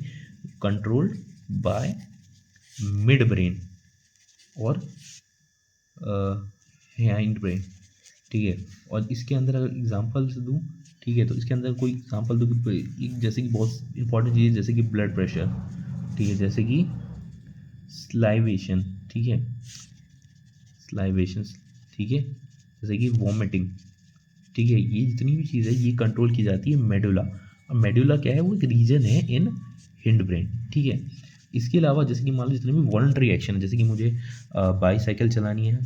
controlled by mid brain और हाइंड ब्रेन। ठीक है, और इसके अंदर अगर एग्जांपल्स दूँ, ठीक है, तो इसके अंदर कोई एग्जांपल दूँ कि जैसे कि बहुत इंपॉर्टेंट चीज़ जैसे कि ब्लड प्रेशर, ठीक है, जैसे कि स्लाइवेशन, ठीक है, स्लाइवेशंस, ठीक है, जैसे कि वॉमिटिंग। ठीक है, ये जितनी भी चीज़ है ये कंट्रोल की जाती है मेडुला। अब मेडुला क्या है, वो एक रीजन है इन हिंड ब्रेन। ठीक है, इसके अलावा जैसे कि मान लो जितने भी वॉलंटरी एक्शन है, जैसे कि मुझे बाईसाइकिल चलानी है,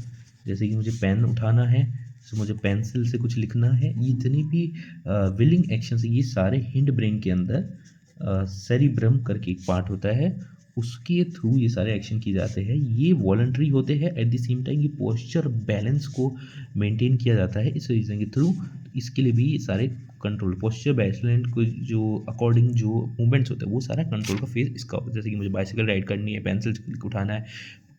जैसे कि मुझे पेन उठाना है, जैसे मुझे पेंसिल से कुछ लिखना है, ये जितनी भी विलिंग एक्शन ये सारे हिंड ब्रेन के अंदर सेरिब्रम करके एक पार्ट होता है, उसके थ्रू ये सारे एक्शन किए जाते हैं। ये वॉलंटरी होते हैं, एट द सेम टाइम ये पोस्चर बैलेंस को मेंटेन किया जाता है इस रीज़न के थ्रू। इसके लिए भी ये सारे कंट्रोल पोस्चर बैलेंस को जो अकॉर्डिंग जो मूवमेंट्स होते हैं वो सारा कंट्रोल का फेज इसका होता है। जैसे कि मुझे बाइसाइकिल राइड करनी है, पेंसिल उठाना है,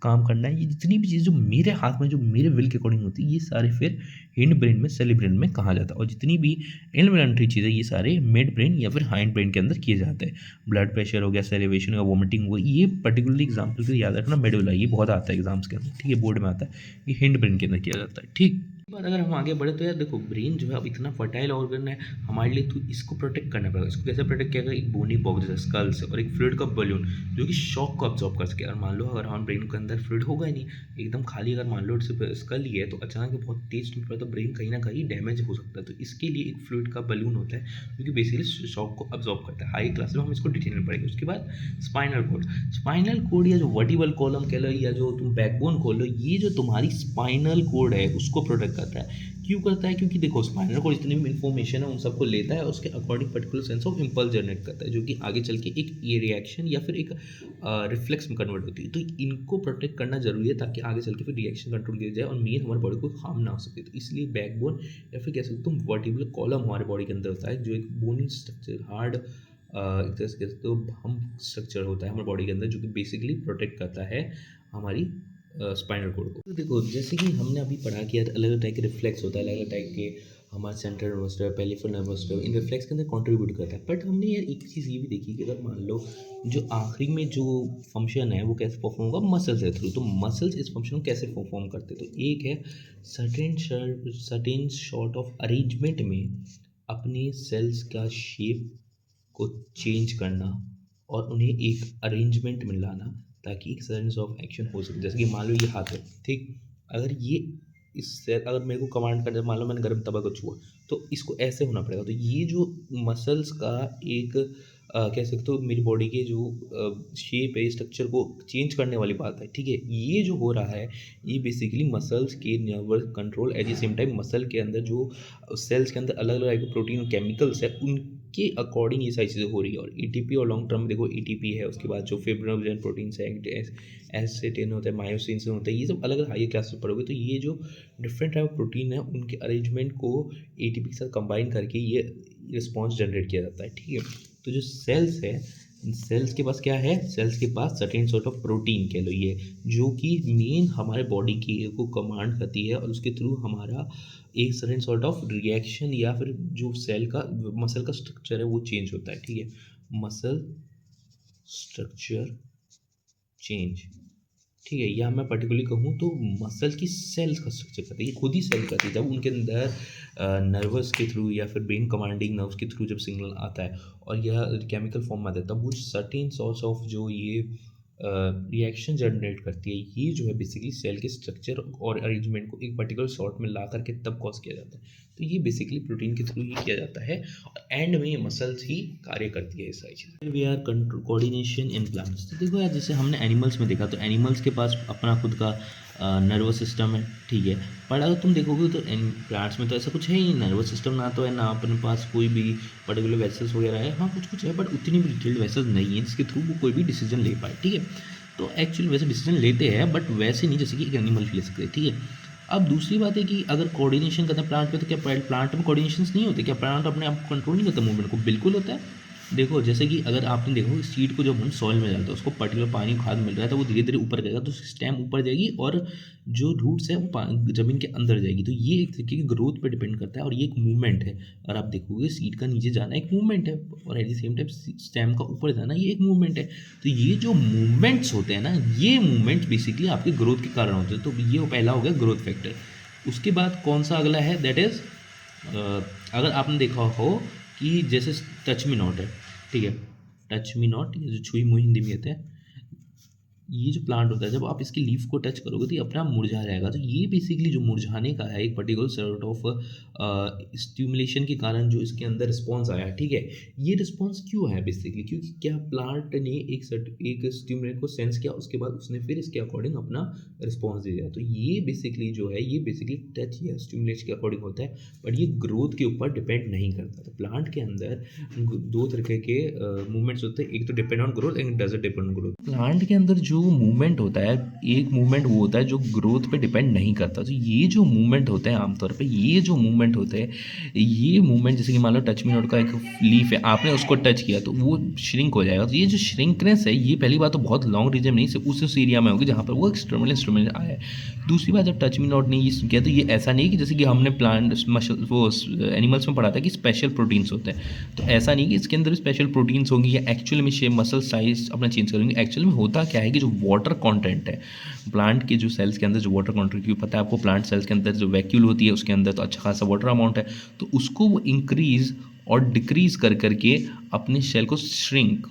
काम करना है, ये जितनी भी चीज़ जो मेरे हाथ में जो मेरे विल के अकॉर्डिंग होती है ये सारे फिर हिंड ब्रेन में सेरिब्रम में कहा जाता है। और जितनी भी इनवॉलंटरी चीज़ें ये सारे मिड ब्रेन या फिर हाइंड ब्रेन के अंदर किए जाते हैं। ब्लड प्रेशर हो गया, सेलिवेशन हो गया, वोमिटिंग हुआ, ये पर्टिकुलरली एग्जाम्पल के लिए याद रखना मेडुला, ये बहुत आता है एग्जाम्स के अंदर। ठीक है, बोर्ड में आता है, ये हिंड ब्रेन के अंदर किया जाता है। ठीक, बार अगर हम आगे बढ़े तो यार देखो ब्रेन जो है अब इतना फर्टाइल ऑर्गन है हमारे लिए, तो इसको प्रोटेक्ट करना पड़ेगा। इसको कैसे प्रोटेक्ट किया जाएगा, एक बोनी बॉक्स जैसे स्कल से और एक फ्लूइड का बलून जो कि शॉक को अब्जॉर्ब कर सके। अगर मान लो अगर हमारे ब्रेन के अंदर फ्लूइड होगा ही नहीं, एकदम खाली अगर मान लो स्कल ही है, तो अचानक बहुत तेज टूट पड़ा तो ब्रेन कहीं ना कहीं डैमेज हो सकता है। तो इसके लिए एक फ्लूइड का बलून होता है जो कि बेसिकली शॉक को अब्जॉर्ब करता है। हाई क्लास में हम इसको डिटेल में पढ़ेंगे। उसके बाद स्पाइनल कोड या जो वर्टिबल कॉलम कह लो या जो तुम बैकबोन खोल लो, ये जो तुम्हारी स्पाइनल कोड है उसको प्रोटेक्ट करता है। क्यों करता है, क्योंकि देखो स्पाइनल कोड जितनी भी इन्फॉर्मेशन है उन सबको लेता है और उसके according particular sense of impulse generate करता है जो कि आगे चल के एक ये रिएक्शन या फिर एक रिफ्लेक्स में कन्वर्ट होती है। तो इनको प्रोटेक्ट करना जरूरी है ताकि आगे चल के फिर रिएक्शन कंट्रोल किया जाए और मेन हमारे बॉडी को हार्म ना हो सके। तो इसलिए बैकबोन या फिर कह सकते तुम वर्टिबल कॉलम हमारे बॉडी के अंदर होता है जो एक बोनी स्ट्रक्चर हार्ड एक तरह से कह सकते हो हम स्ट्रक्चर होता है हमारे बॉडी के अंदर जो कि बेसिकली प्रोटेक्ट करता है हमारी स्पाइनल कोड को। तो देखो जैसे कि हमने अभी पढ़ा किया अलग अलग टाइप के रिफ्लेक्स होता है, अलग अलग टाइप के हमारा central nervous system, peripheral nervous system in reflex के अंदर कंट्रीब्यूट करता है। बट हमने यार एक चीज़ ये भी देखी कि अगर मान लो जो आखिरी में जो फंक्शन है वो कैसे परफॉर्म होगा, मसल्स है थ्रू। तो मसल्स इस फंक्शन को कैसे परफॉर्म करते हैं, तो एक है सर्टेन शॉर्ट ऑफ अरेंजमेंट में अपने सेल्स का शेप को चेंज करना और उन्हें एक अरेंजमेंट में लाना, ताकि एक सेंस ऑफ एक्शन हो सके। जैसे कि मान लो ये हाथ है, ठीक, अगर ये इससे अगर मेरे को कमांड करना है, मान लो मैंने गर्म तवा को छुआ, तो इसको ऐसे होना पड़ेगा। तो ये जो मसल्स का एक कह सकते हो मेरी बॉडी के जो शेप है, स्ट्रक्चर को चेंज करने वाली बात है, ठीक है। ये जो हो रहा है, ये बेसिकली मसल्स के nervous control, at the same time muscle के अंदर जो सेल्स के अंदर अलग अलग प्रोटीन केमिकल्स है, उनके अकॉर्डिंग ये सारी चीज़ें हो रही है। और एटीपी और लॉन्ग टर्म में देखो एटीपी है, उसके बाद जो फिब्रिनोजन प्रोटीन्स है, एसिटिन होता है, मायोसिन होता है, ये सब अलग अलग हाई क्लास में पढ़ोगे तो ये जो डिफरेंट टाइप ऑफ प्रोटीन है उनके अरेंजमेंट को एटीपी के साथ कंबाइन करके ये रिस्पॉन्स जनरेट किया जाता है, ठीक है। तो जो सेल्स है, सेल्स के पास क्या है, सेल्स के पास सर्टेन सॉर्ट ऑफ प्रोटीन कह लो ये, जो कि मेन हमारे बॉडी की को कमांड करती है और उसके थ्रू हमारा एक सर्टेन सॉर्ट ऑफ रिएक्शन या फिर जो सेल का मसल का स्ट्रक्चर है वो चेंज होता है, ठीक है। मसल स्ट्रक्चर चेंज, ठीक है। या मैं पर्टिकुलरली कहूँ तो मसल की सेल्स का स्ट्रक्चर करती है, ये खुद ही सेल करती है। जब उनके अंदर नर्वस के थ्रू या फिर ब्रेन कमांडिंग नर्व्स के थ्रू जब सिग्नल आता है और यह केमिकल फॉर्म में आता है, तब वो सर्टेन सॉर्ट्स ऑफ जो ये रिएक्शन जनरेट करती है, ये जो है बेसिकली सेल के स्ट्रक्चर और अरेंजमेंट को एक पर्टिकुलर सॉर्ट में ला करके तब कॉज किया जाता है। तो ये बेसिकली प्रोटीन के थ्रू ही किया जाता है और एंड में ये मसल्स ही कार्य करती है, ये सारी चीज़ें। We are coordination in plants. तो देखो यार, जैसे हमने एनिमल्स में देखा तो एनिमल्स के पास अपना खुद का नर्वस सिस्टम है, ठीक है। पर अगर तुम देखोगे तो प्लांट्स में तो ऐसा कुछ है ही, नर्वस सिस्टम ना तो है, ना अपने पास कोई भी पर्टिकुलर वेसल्स वगैरह है। हाँ कुछ कुछ है बट उतनी भी डिटेल्ड वेसल्स नहीं है जिसके थ्रू वो कोई भी डिसीजन ले पाए, ठीक है। तो एक्चुअली वैसे डिसीजन लेते हैं बट वैसे नहीं जैसे कि एक एनिमल ले सकते हैं, ठीक है। अब दूसरी बात है कि अगर कोऑर्डिनेशन करते हैं प्लांट में, तो क्या प्लांट में कोऑर्डिनेशन नहीं होते? क्या प्लांट अपने आप कंट्रोल नहीं करता मूवमेंट को? बिल्कुल होता है। देखो जैसे कि अगर आपने देखो सीड को जब हम सॉइल में डालते हैं, उसको पर्टिकुलर पानी खाद मिल रहा है तो वो धीरे धीरे ऊपर जाएगा, तो स्टेम ऊपर जाएगी और जो रूट्स है वो ज़मीन के अंदर जाएगी। तो ये एक तरीके की ग्रोथ पे डिपेंड करता है और ये एक मूवमेंट है। और आप देखोगे सीड का नीचे जाना एक मूवमेंट है और at the same time stem का ऊपर जाना ये एक मूवमेंट है। तो ये जो मूवमेंट्स होते हैं ना, ये मूवमेंट्स बेसिकली आपके ग्रोथ के कारण होते हैं। तो ये पहला हो गया ग्रोथ फैक्टर। उसके बाद कौन सा अगला है, दैट इज़ अगर आपने देखा हो कि जैसे टच मी नॉट है, ठीक है। टच मी नॉट, ये जो छुई मुई हिंदी में कहते हैं, ये जो प्लांट होता है जब आप इसकी लीफ को टच करोगे तो ये अपने आप मुरझा जाएगा। तो ये बेसिकली जो मुरझाने का है एक पर्टिकुलर सॉर्ट ऑफ स्टिमुलेशन के कारण जो इसके अंदर रिस्पॉन्स आया है, ठीक है। ये रिस्पॉन्स क्यों है बेसिकली, क्योंकि क्या प्लांट ने एक स्टिमुलेट को सेंस किया, उसके बाद उसने फिर इसके अकॉर्डिंग अपना रिस्पॉन्स दे दिया। तो ये बेसिकली जो है ये बेसिकली टच या स्टिमुलेट के अकॉर्डिंग होता है, बट ये ग्रोथ के ऊपर डिपेंड नहीं करता। तो प्लांट के अंदर दो तरीके के मूवमेंट्स होते हैं, एक तो डिपेंड ऑन ग्रोथ, एक doesn't depend on growth. Plant के अंदर जो मूवमेंट होता है, एक मूवमेंट वो होता है जो ग्रोथ पे डिपेंड नहीं करता। तो ये जो मूवमेंट होते हैं आमतौर पे, ये जो मूवमेंट होते हैं, ये मूवमेंट जैसे कि मान लो टच मी नॉट का एक लीफ है, आपने उसको टच किया तो वो श्रिंक हो जाएगा। तो ये जो श्रिंकनेस है, ये पहली बात तो बहुत लॉन्ग रीजन नहीं, सिर्फ उस एरिया में होगी जहाँ पर वो एक्सटर्नल इंस्ट्रूमेंट आया है। दूसरी बात, जब टच मी नॉट ने ये किया तो ये ऐसा नहीं कि जैसे कि हमने प्लांट वो एनिमल्स में पढ़ा था कि स्पेशल प्रोटीन्स होते हैं, तो ऐसा नहीं कि इसके अंदर स्पेशल प्रोटीन्स होंगी या एक्चुअल में शेप मसल साइज अपना चेंज करेंगे। एक्चुअल में होता क्या है कि जो वाटर कंटेंट है प्लांट के जो सेल्स के अंदर, जो वाटर कंटेंट, क्योंकि पता है आपको प्लांट सेल्स के अंदर जो वैक्यूल होती है उसके अंदर तो अच्छा खासा वाटर अमाउंट है, तो उसको वो इंक्रीज और डिक्रीज कर करके अपने सेल को श्रिंक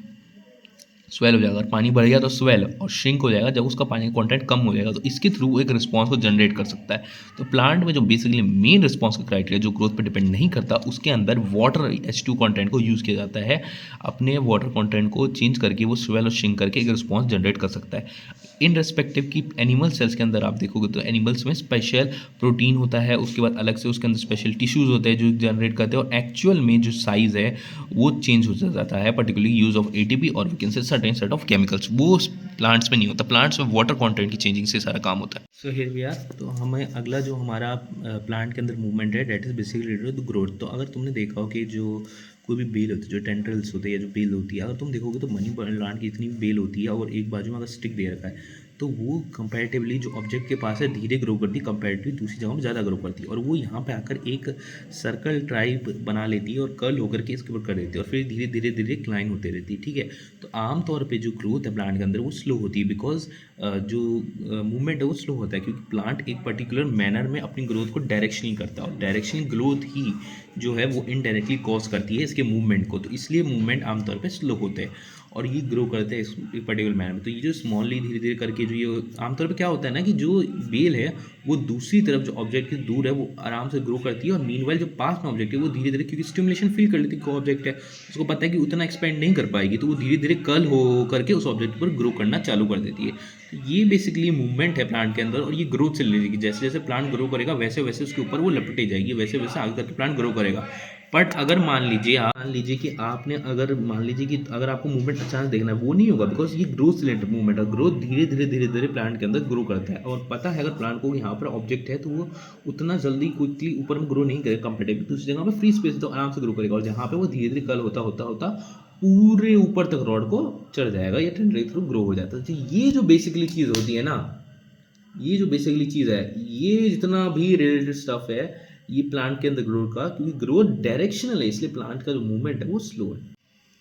स्वेल हो जाएगा। अगर पानी बढ़ गया तो स्वेल और श्रिंक हो जाएगा जब उसका पानी कंटेंट कम हो जाएगा। तो इसके थ्रू वो एक रिस्पॉन्स को जनरेट कर सकता है। तो प्लांट में जो बेसिकली मेन रिस्पॉन्स का क्राइटेरिया जो ग्रोथ पे डिपेंड नहीं करता, उसके अंदर वाटर H2 कंटेंट को यूज़ किया जाता है। अपने वाटर कंटेंट को चेंज करके वो स्वेल और श्रिंक करके एक रिस्पॉन्स जनरेट कर सकता है। इन रेस्पेक्टिव की एनिमल सेल्स के अंदर आप देखोगे तो एनिमल्स में स्पेशल प्रोटीन होता है, उसके बाद अलग से उसके अंदर स्पेशल टिश्यूज़ होते हैं जो जनरेट करते हैं, और एक्चुअल में जो साइज़ है वो चेंज हो जाता है पर्टिकुलरली यूज़ ऑफ एटीपी और we can say certain set of chemicals. वो प्लांट्स में नहीं होता, प्लांट्स में वाटर कंटेंट की चेंजिंग से सारा काम होता है। So here we are. तो हमें अगला जो हमारा प्लांट के अंदर मूवमेंट है that is basically related to growth. तो अगर तुमने देखा हो कि जो कोई भी बेल होती है, जो टेंड्रिल्स होते हैं या जो बेल होती है, अगर तुम देखोगे तो मनी प्लांट की इतनी बेल होती है और एक बाजू में अगर स्टिक दे रखा है तो वो कंपैरेटिवली जो ऑब्जेक्ट के पास है धीरे ग्रो करती है, कंपैरेटिवली दूसरी जगह में ज़्यादा ग्रो करती है, और वो यहाँ पे आकर एक सर्कल टाइप बना लेती है और कर्ल होकर के इसके ऊपर कर देती है और फिर धीरे धीरे धीरे क्लाइन होते रहती है, ठीक है। तो आमतौर पे जो ग्रोथ है प्लांट के अंदर वो स्लो होती है, बिकॉज जो मूवमेंट है वो स्लो होता है, क्योंकि प्लांट एक पर्टिकुलर मैनर में अपनी ग्रोथ को डायरेक्शनली करता है, और डायरेक्शनल ग्रोथ ही जो है वो इनडायरेक्टली कॉज करती है इसके मूवमेंट को, तो इसलिए मूवमेंट आमतौर पे स्लो होते हैं और ये ग्रो करते हैं इस पर्टिकुलर मैनर में। तो ये जो स्मॉलली धीरे धीरे करके जो ये आमतौर पे क्या होता है ना कि जो बेल है वो दूसरी तरफ जो ऑब्जेक्ट के दूर है वो आराम से ग्रो करती है, और मीनवाइल जो पास में ऑब्जेक्ट है वो धीरे धीरे, क्योंकि स्टिमुलेशन फील कर लेती है कोई ऑब्जेक्ट है, उसको पता है कि उतना एक्सपेंड नहीं कर पाएगी, तो वो धीरे धीरे कर्ल हो करके उस ऑब्जेक्ट पर ग्रो करना चालू कर देती है। तो ये बेसिकली मूवमेंट है प्लांट के अंदर, और ये ग्रोथ से रिलेटेड, जैसे जैसे प्लांट ग्रो करेगा वैसे वैसे उसके ऊपर वो लपटे जाएगी, वैसे वैसे आगे करके प्लांट ग्रो करेगा। बट अगर मान लीजिए कि अगर आपको मूवमेंट अचानक देखना है, वो नहीं होगा, बिकॉज ये ग्रोथ से रिलेटेड मूवमेंट है। ग्रोथ धीरे धीरे धीरे धीरे प्लांट के अंदर ग्रो करता है, और पता है अगर प्लांट को यहाँ पर ऑब्जेक्ट है तो वो उतना जल्दी क्विकली ऊपर में ग्रो नहीं करेगा कंपेरेटिवली दूसरी जगह पर फ्री स्पेस तो आराम से ग्रो करेगा, और जहाँ पे वो धीरे धीरे कल होता होता होता पूरे ऊपर तक रॉड को चढ़ जाएगा या टेंडरी थ्रू ग्रो हो जाता है। तो ये जो बेसिकली चीज़ होती है ना, ये जो बेसिकली चीज़ है, ये जितना भी रिलेटेड स्टफ है ये प्लांट के अंदर ग्रोथ का, क्योंकि ग्रोथ डायरेक्शनल है इसलिए प्लांट का जो मूवमेंट है वो स्लो है।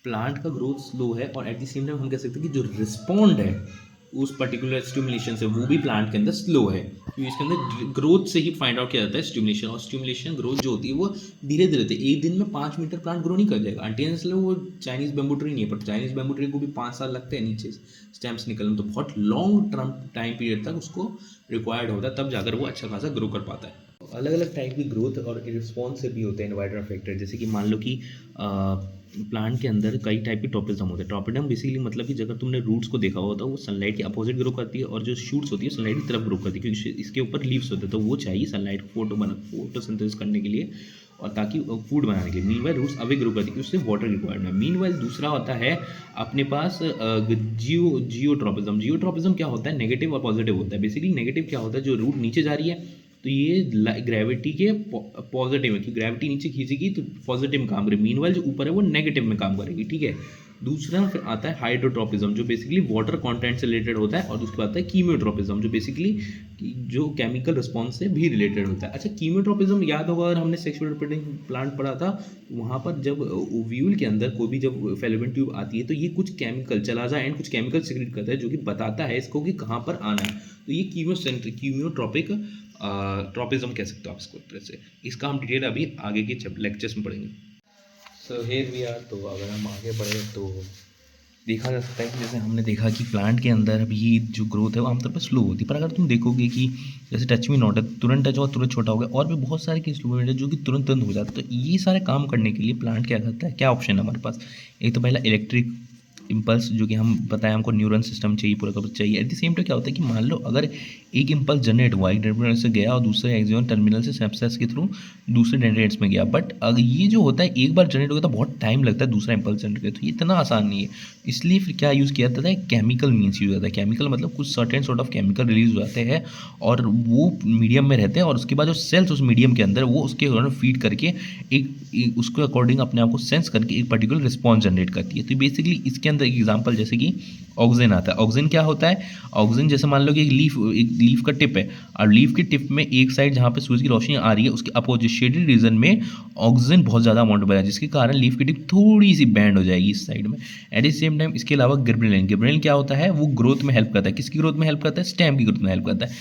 प्लांट का ग्रोथ स्लो है, और एट द सेम टाइम हम कह सकते हैं कि जो रिस्पॉन्ड है उस पर्टिकुलर स्टिमुलेशन से वो भी प्लांट के अंदर स्लो है, क्योंकि इसके अंदर ग्रोथ से ही फाइंड आउट किया जाता है स्टिमुलेशन, और स्टिमुलेशन ग्रोथ जो होती है वो धीरे धीरे होती है। एक दिन में 5 मीटर प्लांट ग्रो नहीं कर जाएगा, अनटिल वो चाइनीज बैम्बू ट्री नहीं है, पर चाइनीज बैम्बू ट्री को भी 5 साल लगते हैं नीचे स्टेम्स निकलने, तो बहुत लॉन्ग टर्म टाइम पीरियड तक उसको रिक्वायर्ड होता है, तब जाकर वो अच्छा खासा ग्रो कर पाता है। अलग अलग टाइप की ग्रोथ और रिस्पॉन्स से भी होते हैं एनवायरमेंट फैक्टर, जैसे कि मान लो कि प्लांट के अंदर कई टाइप के ट्रॉपिज्म होते हैं। ट्रॉपिडम बेसिकली मतलब कि अगर तुमने रूट्स को देखा होता है वो सनलाइट के अपोजिट ग्रो करती है, और जो शूट्स होती है सनलाइट की तरफ ग्रो करती है, क्योंकि इसके ऊपर लीव्स होते हैं, तो वो चाहिए सनलाइट फोटोसिंथेसिस करने के लिए और ताकि फूड बनाने के लिए। मीनवाइल रूट्स अवे ग्रो करती है, उससे वाटर रिक्वायर्ड है। मीनवाइल दूसरा होता है अपने पास जियोट्रॉपिज्म क्या होता है, नेगेटिव और पॉजिटिव होता है। बेसिकली नेगेटिव क्या होता है, जो रूट नीचे जा रही है तो ये ग्रेविटी के पॉजिटिव है कि ग्रेविटी नीचे खींचेगी तो पॉजिटिव में काम करेगी, मीनवाइल जो ऊपर है वो नेगेटिव में काम करेगी, ठीक है। दूसरा फिर आता है हाइड्रोट्रॉपिज्म जो बेसिकली वाटर कंटेंट से रिलेटेड होता है, और दूसरा आता है कीमियोट्रॉपिज्म जो बेसिकली जो केमिकल रिस्पॉन्स से भी रिलेटेड होता है। अच्छा, कीमियोट्रॉपिज्म याद होगा अगर हमने सेक्सुअल रिप्रोडक्टिव प्लांट पढ़ा था, वहाँ पर जब ओव्यूल के अंदर कोई भी जब फैलोपियन ट्यूब आती है तो ये कुछ केमिकल चलाजा एंड कुछ केमिकल सीक्रेट करता है जो कि बताता है इसको कि कहाँ पर आना है, तो ये कीमियोट्रॉपिक ट्रॉपिज्म कह सकते हो आप इसको तरह से। इसका हम डिटेल अभी आगे के लेक्चर्स में पढ़ेंगे। सो हियर वी आर, तो अगर हम आगे बढ़े तो देखा जा सकता है कि जैसे हमने देखा कि प्लांट के अंदर अभी जो ग्रोथ है वो आमतौर पर स्लो होती है, पर अगर तुम देखोगे कि जैसे टच मी नॉट है, तुरंत टच हुआ तुरंत छोटा हो गया, और भी बहुत सारे केस मूवमेंट है जो कि तुरंत तुरंत हो जाता है। तो ये सारे काम करने के लिए प्लांट क्या करता है, क्या ऑप्शन है हमारे पास। एक तो पहला इलेक्ट्रिक इम्पल्स, जो कि हम बताया हमको न्यूरन सिस्टम चाहिए, पूरा का चाहिए। एट द सेम टाइम क्या होता है कि मान लो अगर एक इम्पल्स जनरेट हुआ, एक डेंड्राइट से गया और दूसरे एक्सोन टर्मिनल से सिनेप्स के थ्रू दूसरे डेंड्राइट्स में गया, बट अगर ये जो होता है एक बार जनरेट होता है तो बहुत टाइम लगता है दूसरा इम्पल्स जनरेट, तो ये इतना आसान नहीं है। इसलिए फिर क्या यूज़ किया जाता है, केमिकल मीन्स यूज होता है। केमिकल मतलब कुछ certain sort of chemical release हो जाते हैं और वो मीडियम में रहते हैं, और उसके बाद जो सेल्स उस मीडियम के अंदर वो उसके फीड करके एक उसके अकॉर्डिंग अपने आप को सेंस करके एक पर्टिकुलर रिस्पॉन्स जनरेट करती है। तो बेसिकली इसके अंदर एक एग्जाम्पल जैसे कि ऑक्सीजन आता है। ऑक्सीजन क्या होता है, ऑक्सीजन जैसे मान लो कि एक लीफ का टिप है, और लीफ के टिप में एक साइड जहाँ पे सूरज की रोशनी आ रही है उसके अपोजिट शेडेड रीजन में ऑक्सीजन बहुत ज़्यादा अमाउंट में है, जिसके कारण लीफ की टिप थोड़ी सी बैंड हो जाएगी इस साइड में। एट द सेम टाइम इसके अलावा गिबरेलिन क्या होता है, वो ग्रोथ में हेल्प करता है। किसकी ग्रोथ में हेल्प करता है, स्टेम की ग्रोथ में हेल्प करता है।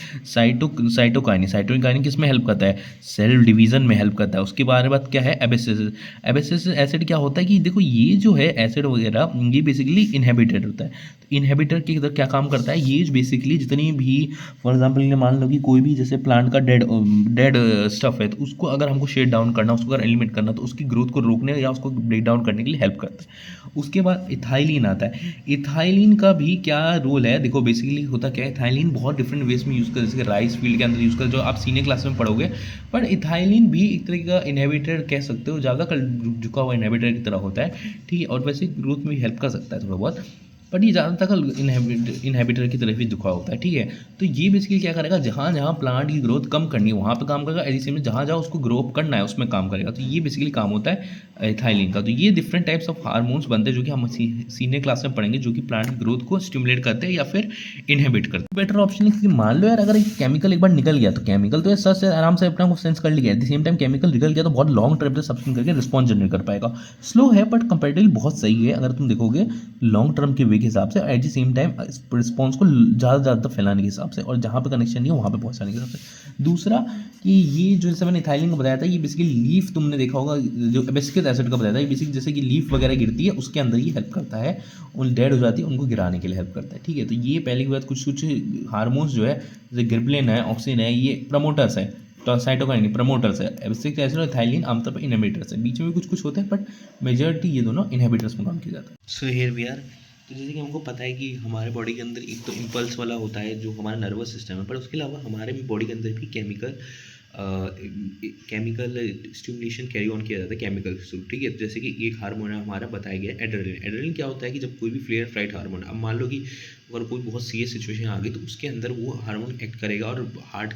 साइटोकाइनिन किस में हेल्प करता है, सेल डिवीजन में हेल्प करता है। उसके बाद क्या है, एबेसिस एसिड क्या होता है कि देखो ये जो है एसिड वगैरह ये बेसिकली इनहेबिटेड होता है। तो इनहेबिटर के इधर क्या काम करता है, ये बेसिकली जितनी भी फॉर एग्जांपल मान लो कि कोई भी जैसे प्लांट का डेड स्टफ है तो उसको अगर हमको शेड डाउन करना, उसको अगर एलिमिनेट करना, तो उसकी ग्रोथ को रोकने या उसको ब्रेक डाउन करने के लिए हेल्प करता है। उसके बाद इथाइलिन आता है। इथाइलिन का भी क्या रोल है, देखो बेसिकली होता क्या है, इथाइलिन बहुत डिफरेंट वेज में यूज़ कर, जैसे राइस फील्ड के अंदर यूज़ कर, जो आप सीनियर क्लास में पढ़ोगे। पर इथाइलिन भी एक तरह का इनहेबिटर कह सकते हो, ज़्यादा झुका हुआ इनहेबिटर की तरह होता है, ठीक है, और वैसे ग्रोथ में भी हेल्प कर सकता है थोड़ा बहुत। बट ये ज़्यादातर इनहेबिटर की तरफ ही झुका होता है, ठीक है। तो ये बेसिकली क्या करेगा, जहाँ जहाँ प्लांट की ग्रोथ कम करनी है वहाँ पे काम करेगा, ऐसे में जहाँ जहाँ उसको ग्रो करना है उसमें काम करेगा। तो ये बेसिकली काम होता है एथाइलिन का। तो ये डिफरेंट टाइप्स ऑफ हार्मोन्स बनते हैं जो कि हम सीनियर क्लास में पढ़ेंगे, जो कि प्लांट की ग्रोथ को स्टिमुलेट करते हैं या फिर इनहेबिट करते हैं। बेटर ऑप्शन है कि मान लो यार अगर एक केमिकल एक बार निकल गया, तो केमिकल तो सर से आराम से अपना को सेंस कर लिया, at the same time chemical निकल गया तो बहुत लॉन्ग टर्म से सब्सटेंस करके रिस्पॉन्स जनरेट कर पाएगा। स्लो है बट कंपेरेटिवली बहुत सही है अगर तुम देखोगे लॉन्ग टर्म के वे के हिसाब से, at the same time response को ज़्यादा फैलाने के हिसाब से, और जहाँ पे कनेक्शन नहीं है वहाँ पे पहुँचाने के हिसाब से। दूसरा कि ये जो जैसे मैंने इथाइलिन का बताया था, ये बेसिकली लीफ तुमने देखा होगा, जो एब्सिसिक एसिड का बताया था, ये बेसिकली जैसे कि लीफ वगैरह गिरती है उसके अंदर ये हेल्प करता है, उन डेड हो जाती है उनको गिराने के लिए हेल्प करता है, ठीक है। तो ये पहले की बात, कुछ कुछ हार्मोन्स जो है जैसे गिबरेलिन है, ऑक्सिन है, ये प्रमोटर्स है, तो साइटोकाइन प्रमोटर्स है। एब्सिसिक एसिड और इथाइलिन आमतौर पर इनहिबिटर्स है, बीच में भी कुछ कुछ होते हैं बट मेजॉरिटी ये दोनों इनहिबिटर्स में काम किया जाता है। So here we are. तो जैसे कि हमको पता है कि हमारे बॉडी के अंदर एक तो इम्पल्स वाला होता है जो हमारा नर्वस सिस्टम है, पर उसके अलावा हमारे भी बॉडी के अंदर भी केमिकल स्टिमुलेशन कैरी ऑन किया जाता है केमिकल के थ्रू, ठीक है। जैसे कि एक हार्मोन है हमारा बताया गया एड्रेनलिन। एड्रेनलिन क्या होता है कि जब कोई भी फ्लेयर फ्लाइट हार्मोन, अब मान लो कि अगर कोई बहुत सीरियस सिचुएशन आ गई तो उसके अंदर वो हार्मोन एक्ट करेगा और हार्ट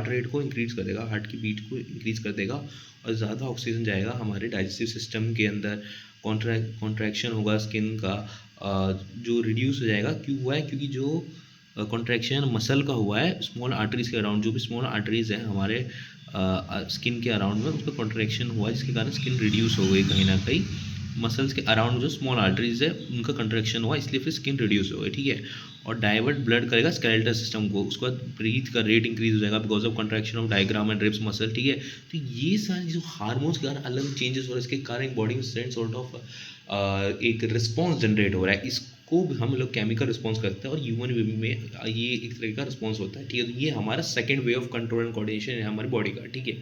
रेट को इंक्रीज कर देगा, हार्ट की बीट को इंक्रीज कर देगा, और ज़्यादा ऑक्सीजन जाएगा हमारे डाइजेस्टिव सिस्टम के अंदर, कॉन्ट्रैक्शन होगा स्किन का, जो रिड्यूस हो जाएगा। क्यों हुआ है? क्योंकि जो कॉन्ट्रैक्शन मसल का हुआ है स्मॉल आर्टरीज के अराउंड, जो भी स्मॉल आर्टरीज है हमारे स्किन के अराउंड में, उसका कॉन्ट्रैक्शन हुआ है, जिसके कारण स्किन रिड्यूस हो गई कहीं ना कहीं। मसल्स के अराउंड जो स्मॉल आर्टरीज है उनका कंट्रैक्शन हुआ, इसलिए फिर स्किन रिड्यूस हो गई, ठीक है। और डाइवर्ट ब्लड करेगा स्केलेटल सिस्टम को, उसके बाद ब्रीथ का रेट इंक्रीज हो जाएगा because of contraction of diagram and ribs muscle, ठीक है। तो ये सारी जो हार्मोन्स के कारण अलग चेंजेस हो रहे हैं, इसके कारण बॉडी में सॉर्ट ऑफ एक रिस्पॉन्स जनरेट हो रहा है, इसको हम लोग केमिकल रिस्पॉन्स करते हैं, और ह्यूमन बीइंग में ये एक तरह का रिस्पॉन्स होता है, ठीक है। तो ये हमारा second way of control and coordination है हमारी बॉडी का, ठीक है।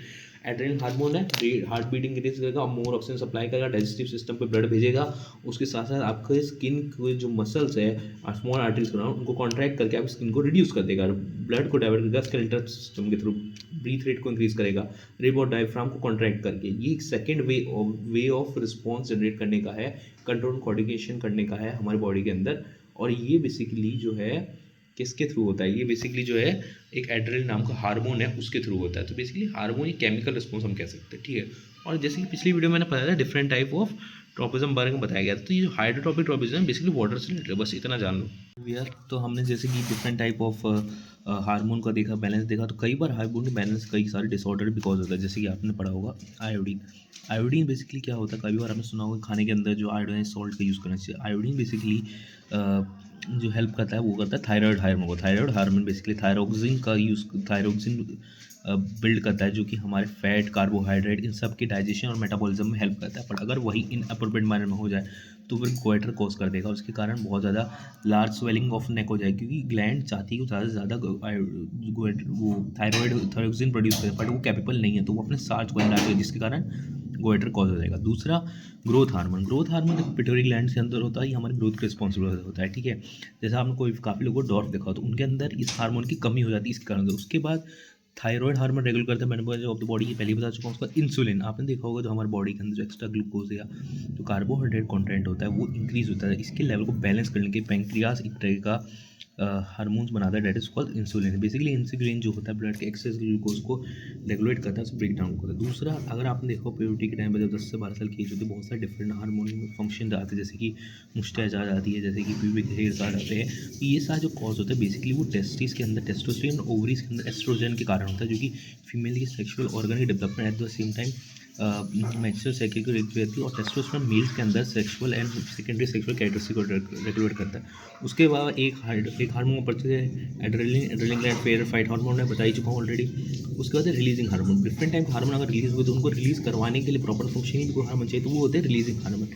एड्रेनलिन हार्मोन है, हार्ट बीट इंक्रीज करेगा, मोर ऑक्सीजन सप्लाई करेगा, डाइजेस्टिव सिस्टम पे ब्लड भेजेगा, उसके साथ साथ आपके स्किन के जो मसल्स है स्मॉल आर्टरीज के उनको कॉन्ट्रैक्ट करके आप स्किन को रिड्यूस कर देगा, ब्लड को डाइवर्ट करेगा स्केलेटल सिस्टम के थ्रू, ब्रीथ रेट को इंक्रीज करेगा, रिब और डायफ्राम को कॉन्ट्रैक्ट करके। ये एक second way of response generate करने का है, कंट्रोल कोऑर्डिनेशन करने का है हमारी बॉडी के अंदर। और ये बेसिकली जो है किसके थ्रू होता है, ये बेसिकली जो है एक एड्रेनलिन नाम का हार्मोन है उसके थ्रू होता है। तो बेसिकली हार्मोन एक केमिकल रिस्पॉन्स हम कह सकते हैं, ठीक है। और जैसे कि पिछली वीडियो में मैंने बताया था डिफरेंट टाइप ऑफ ट्रॉपिज्म बारे में बताया गया था, तो ये जो हाइड्रोट्रॉपिक ट्रॉपिज्म बेसिकली वाटर से रिलेटेड, बस इतना जान लो यार। तो हमने जैसे कि डिफरेंट टाइप ऑफ हार्मोन का देखा, बैलेंस देखा, तो कई बार हार्मोन के बैलेंस कई सारे डिसऑर्डर बिकॉज होता है। जैसे कि आपने पढ़ा होगा आयोडीन। आयोडीन बेसिकली क्या होता है, कई बार आपने सुना होगा खाने के अंदर जो आयोडीन सॉल्ट का यूज़ करना चाहिए। आयोडीन बेसिकली जो हेल्प करता है वो करता है थायराइड हार्मोन को। थायराइड हार्मोन बेसिकली थायरोक्सिन का यूज़, थायरोक्सिन बिल्ड करता है, जो कि हमारे फैट, कार्बोहाइड्रेट, इन सब के डाइजेशन और मेटाबॉलिज्म में हेल्प करता है। पर अगर वही इन अप्रोप्रिएट मैनर में हो जाए तो फिर गोइटर कॉज कर देगा, उसके कारण बहुत ज़्यादा लार्ज स्वेलिंग ऑफ नेक हो जाएगी, क्योंकि ग्लैंड चाहती है ज़्यादा से ज़्यादा वो थायरोक्सिन प्रोड्यूस करे, बट वो कैपेबल नहीं है, तो वो अपने साथ को डाल, जिसके कारण गोइटर कॉज हो जाएगा। दूसरा growth hormone. Growth hormone pituitary gland के अंदर होता है, ये हमारे ग्रोथ के रिस्पॉन्सिबल होता है, ठीक है। जैसे आपने कोई काफ़ी लोगों को डॉर्फ देखा हो तो उनके अंदर इस हार्मोन की कमी हो जाती है, इसके कारण। उसके बाद थायराइड हार्मोन रेगुलेट करता है मेटाबॉलिज्म ऑफ द बॉडी, ये पहले बता चुका हूँ। उसके बाद इंसुलिन, आपने देखा होगा जो हमारे बॉडी के अंदर जो एक्स्ट्रा ग्लूकोज या जो कार्बोहाइड्रेट कंटेंट होता है वो इंक्रीज होता है, इसके लेवल को बैलेंस करने के पैंक्रियास एक तरह का हार्मोन्स बनाता है, that is called insulin. Basically insulin जो होता है ब्लड के एक्सेस ग्लूकोज को रेगुलेट करता है, उसको ब्रेक डाउन करता है। दूसरा, अगर आपने देखा प्यूबर्टी के टाइम पर जब 10 से 12 साल की एज होती है, बहुत सारे डिफरेंट हार्मोन फंक्शन आते हैं, जैसे कि मुस्टैच आ जाती है, जैसे कि प्यूबिक हेयर्स आ जाते हैं। तो ये सारे जो कॉज होता है बेसिकली वो टेस्टिस के अंदर टेस्टोस्टेरोन, ओवरीज के अंदर एस्ट्रोजन के कारण होता है, जो कि फीमेल की सेक्सुअल ऑर्गन की development at the same time maximum cycle को रेगुलेट करती है। और टेस्टोस्टेरोन मेल्स के अंदर sexual and secondary sexual characteristic को रेगुलेट करता है। उसके बाद एक हार्मोन पड़ते हैं adrenaline. Adrenaline gland fair fight hormone मैं बता ही चुका हूँ ऑलरेडी। उसके बाद releasing hormone. Different type hormone अगर रिलीज हुए तो उनको रिलीज करवाने के लिए प्रॉपर फंक्शनिंग को हार्मोन चाहिए, तो वो होते हैं रिलीजिंग हार्मोन,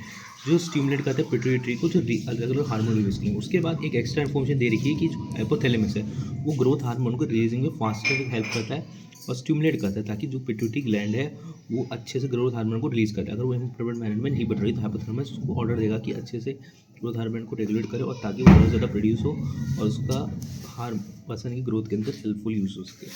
जो स्टिमुलेट करते हैं पिट्यूटरी को, जो रेगुलर हार्मोन रिलीज करेंगे। उसके बाद एक एक्स्ट्रा इन्फॉर्मेशन दे रखी है कि जो हाइपोथैलेमस है वो ग्रोथ हार्मोन को रिलीजिंग में फास्टर हेल्प करता है और स्टिमुलेट करता है, ताकि जो पिट्यूटरी ग्लैंड है वो अच्छे से ग्रोथ हार्मोन को रिलीज करता है। अगर वो प्रोपर मैनेजमेंट नहीं बन रही तो हाइपोथैलेमस उसको ऑर्डर देगा कि अच्छे से ग्रोथ हार्मोन को रेगुलेट करे, और ताकि वो बहुत ज़्यादा प्रोड्यूस हो और उसका पर्सन की ग्रोथ के अंदर हेल्पफुल यूज़ हो सके।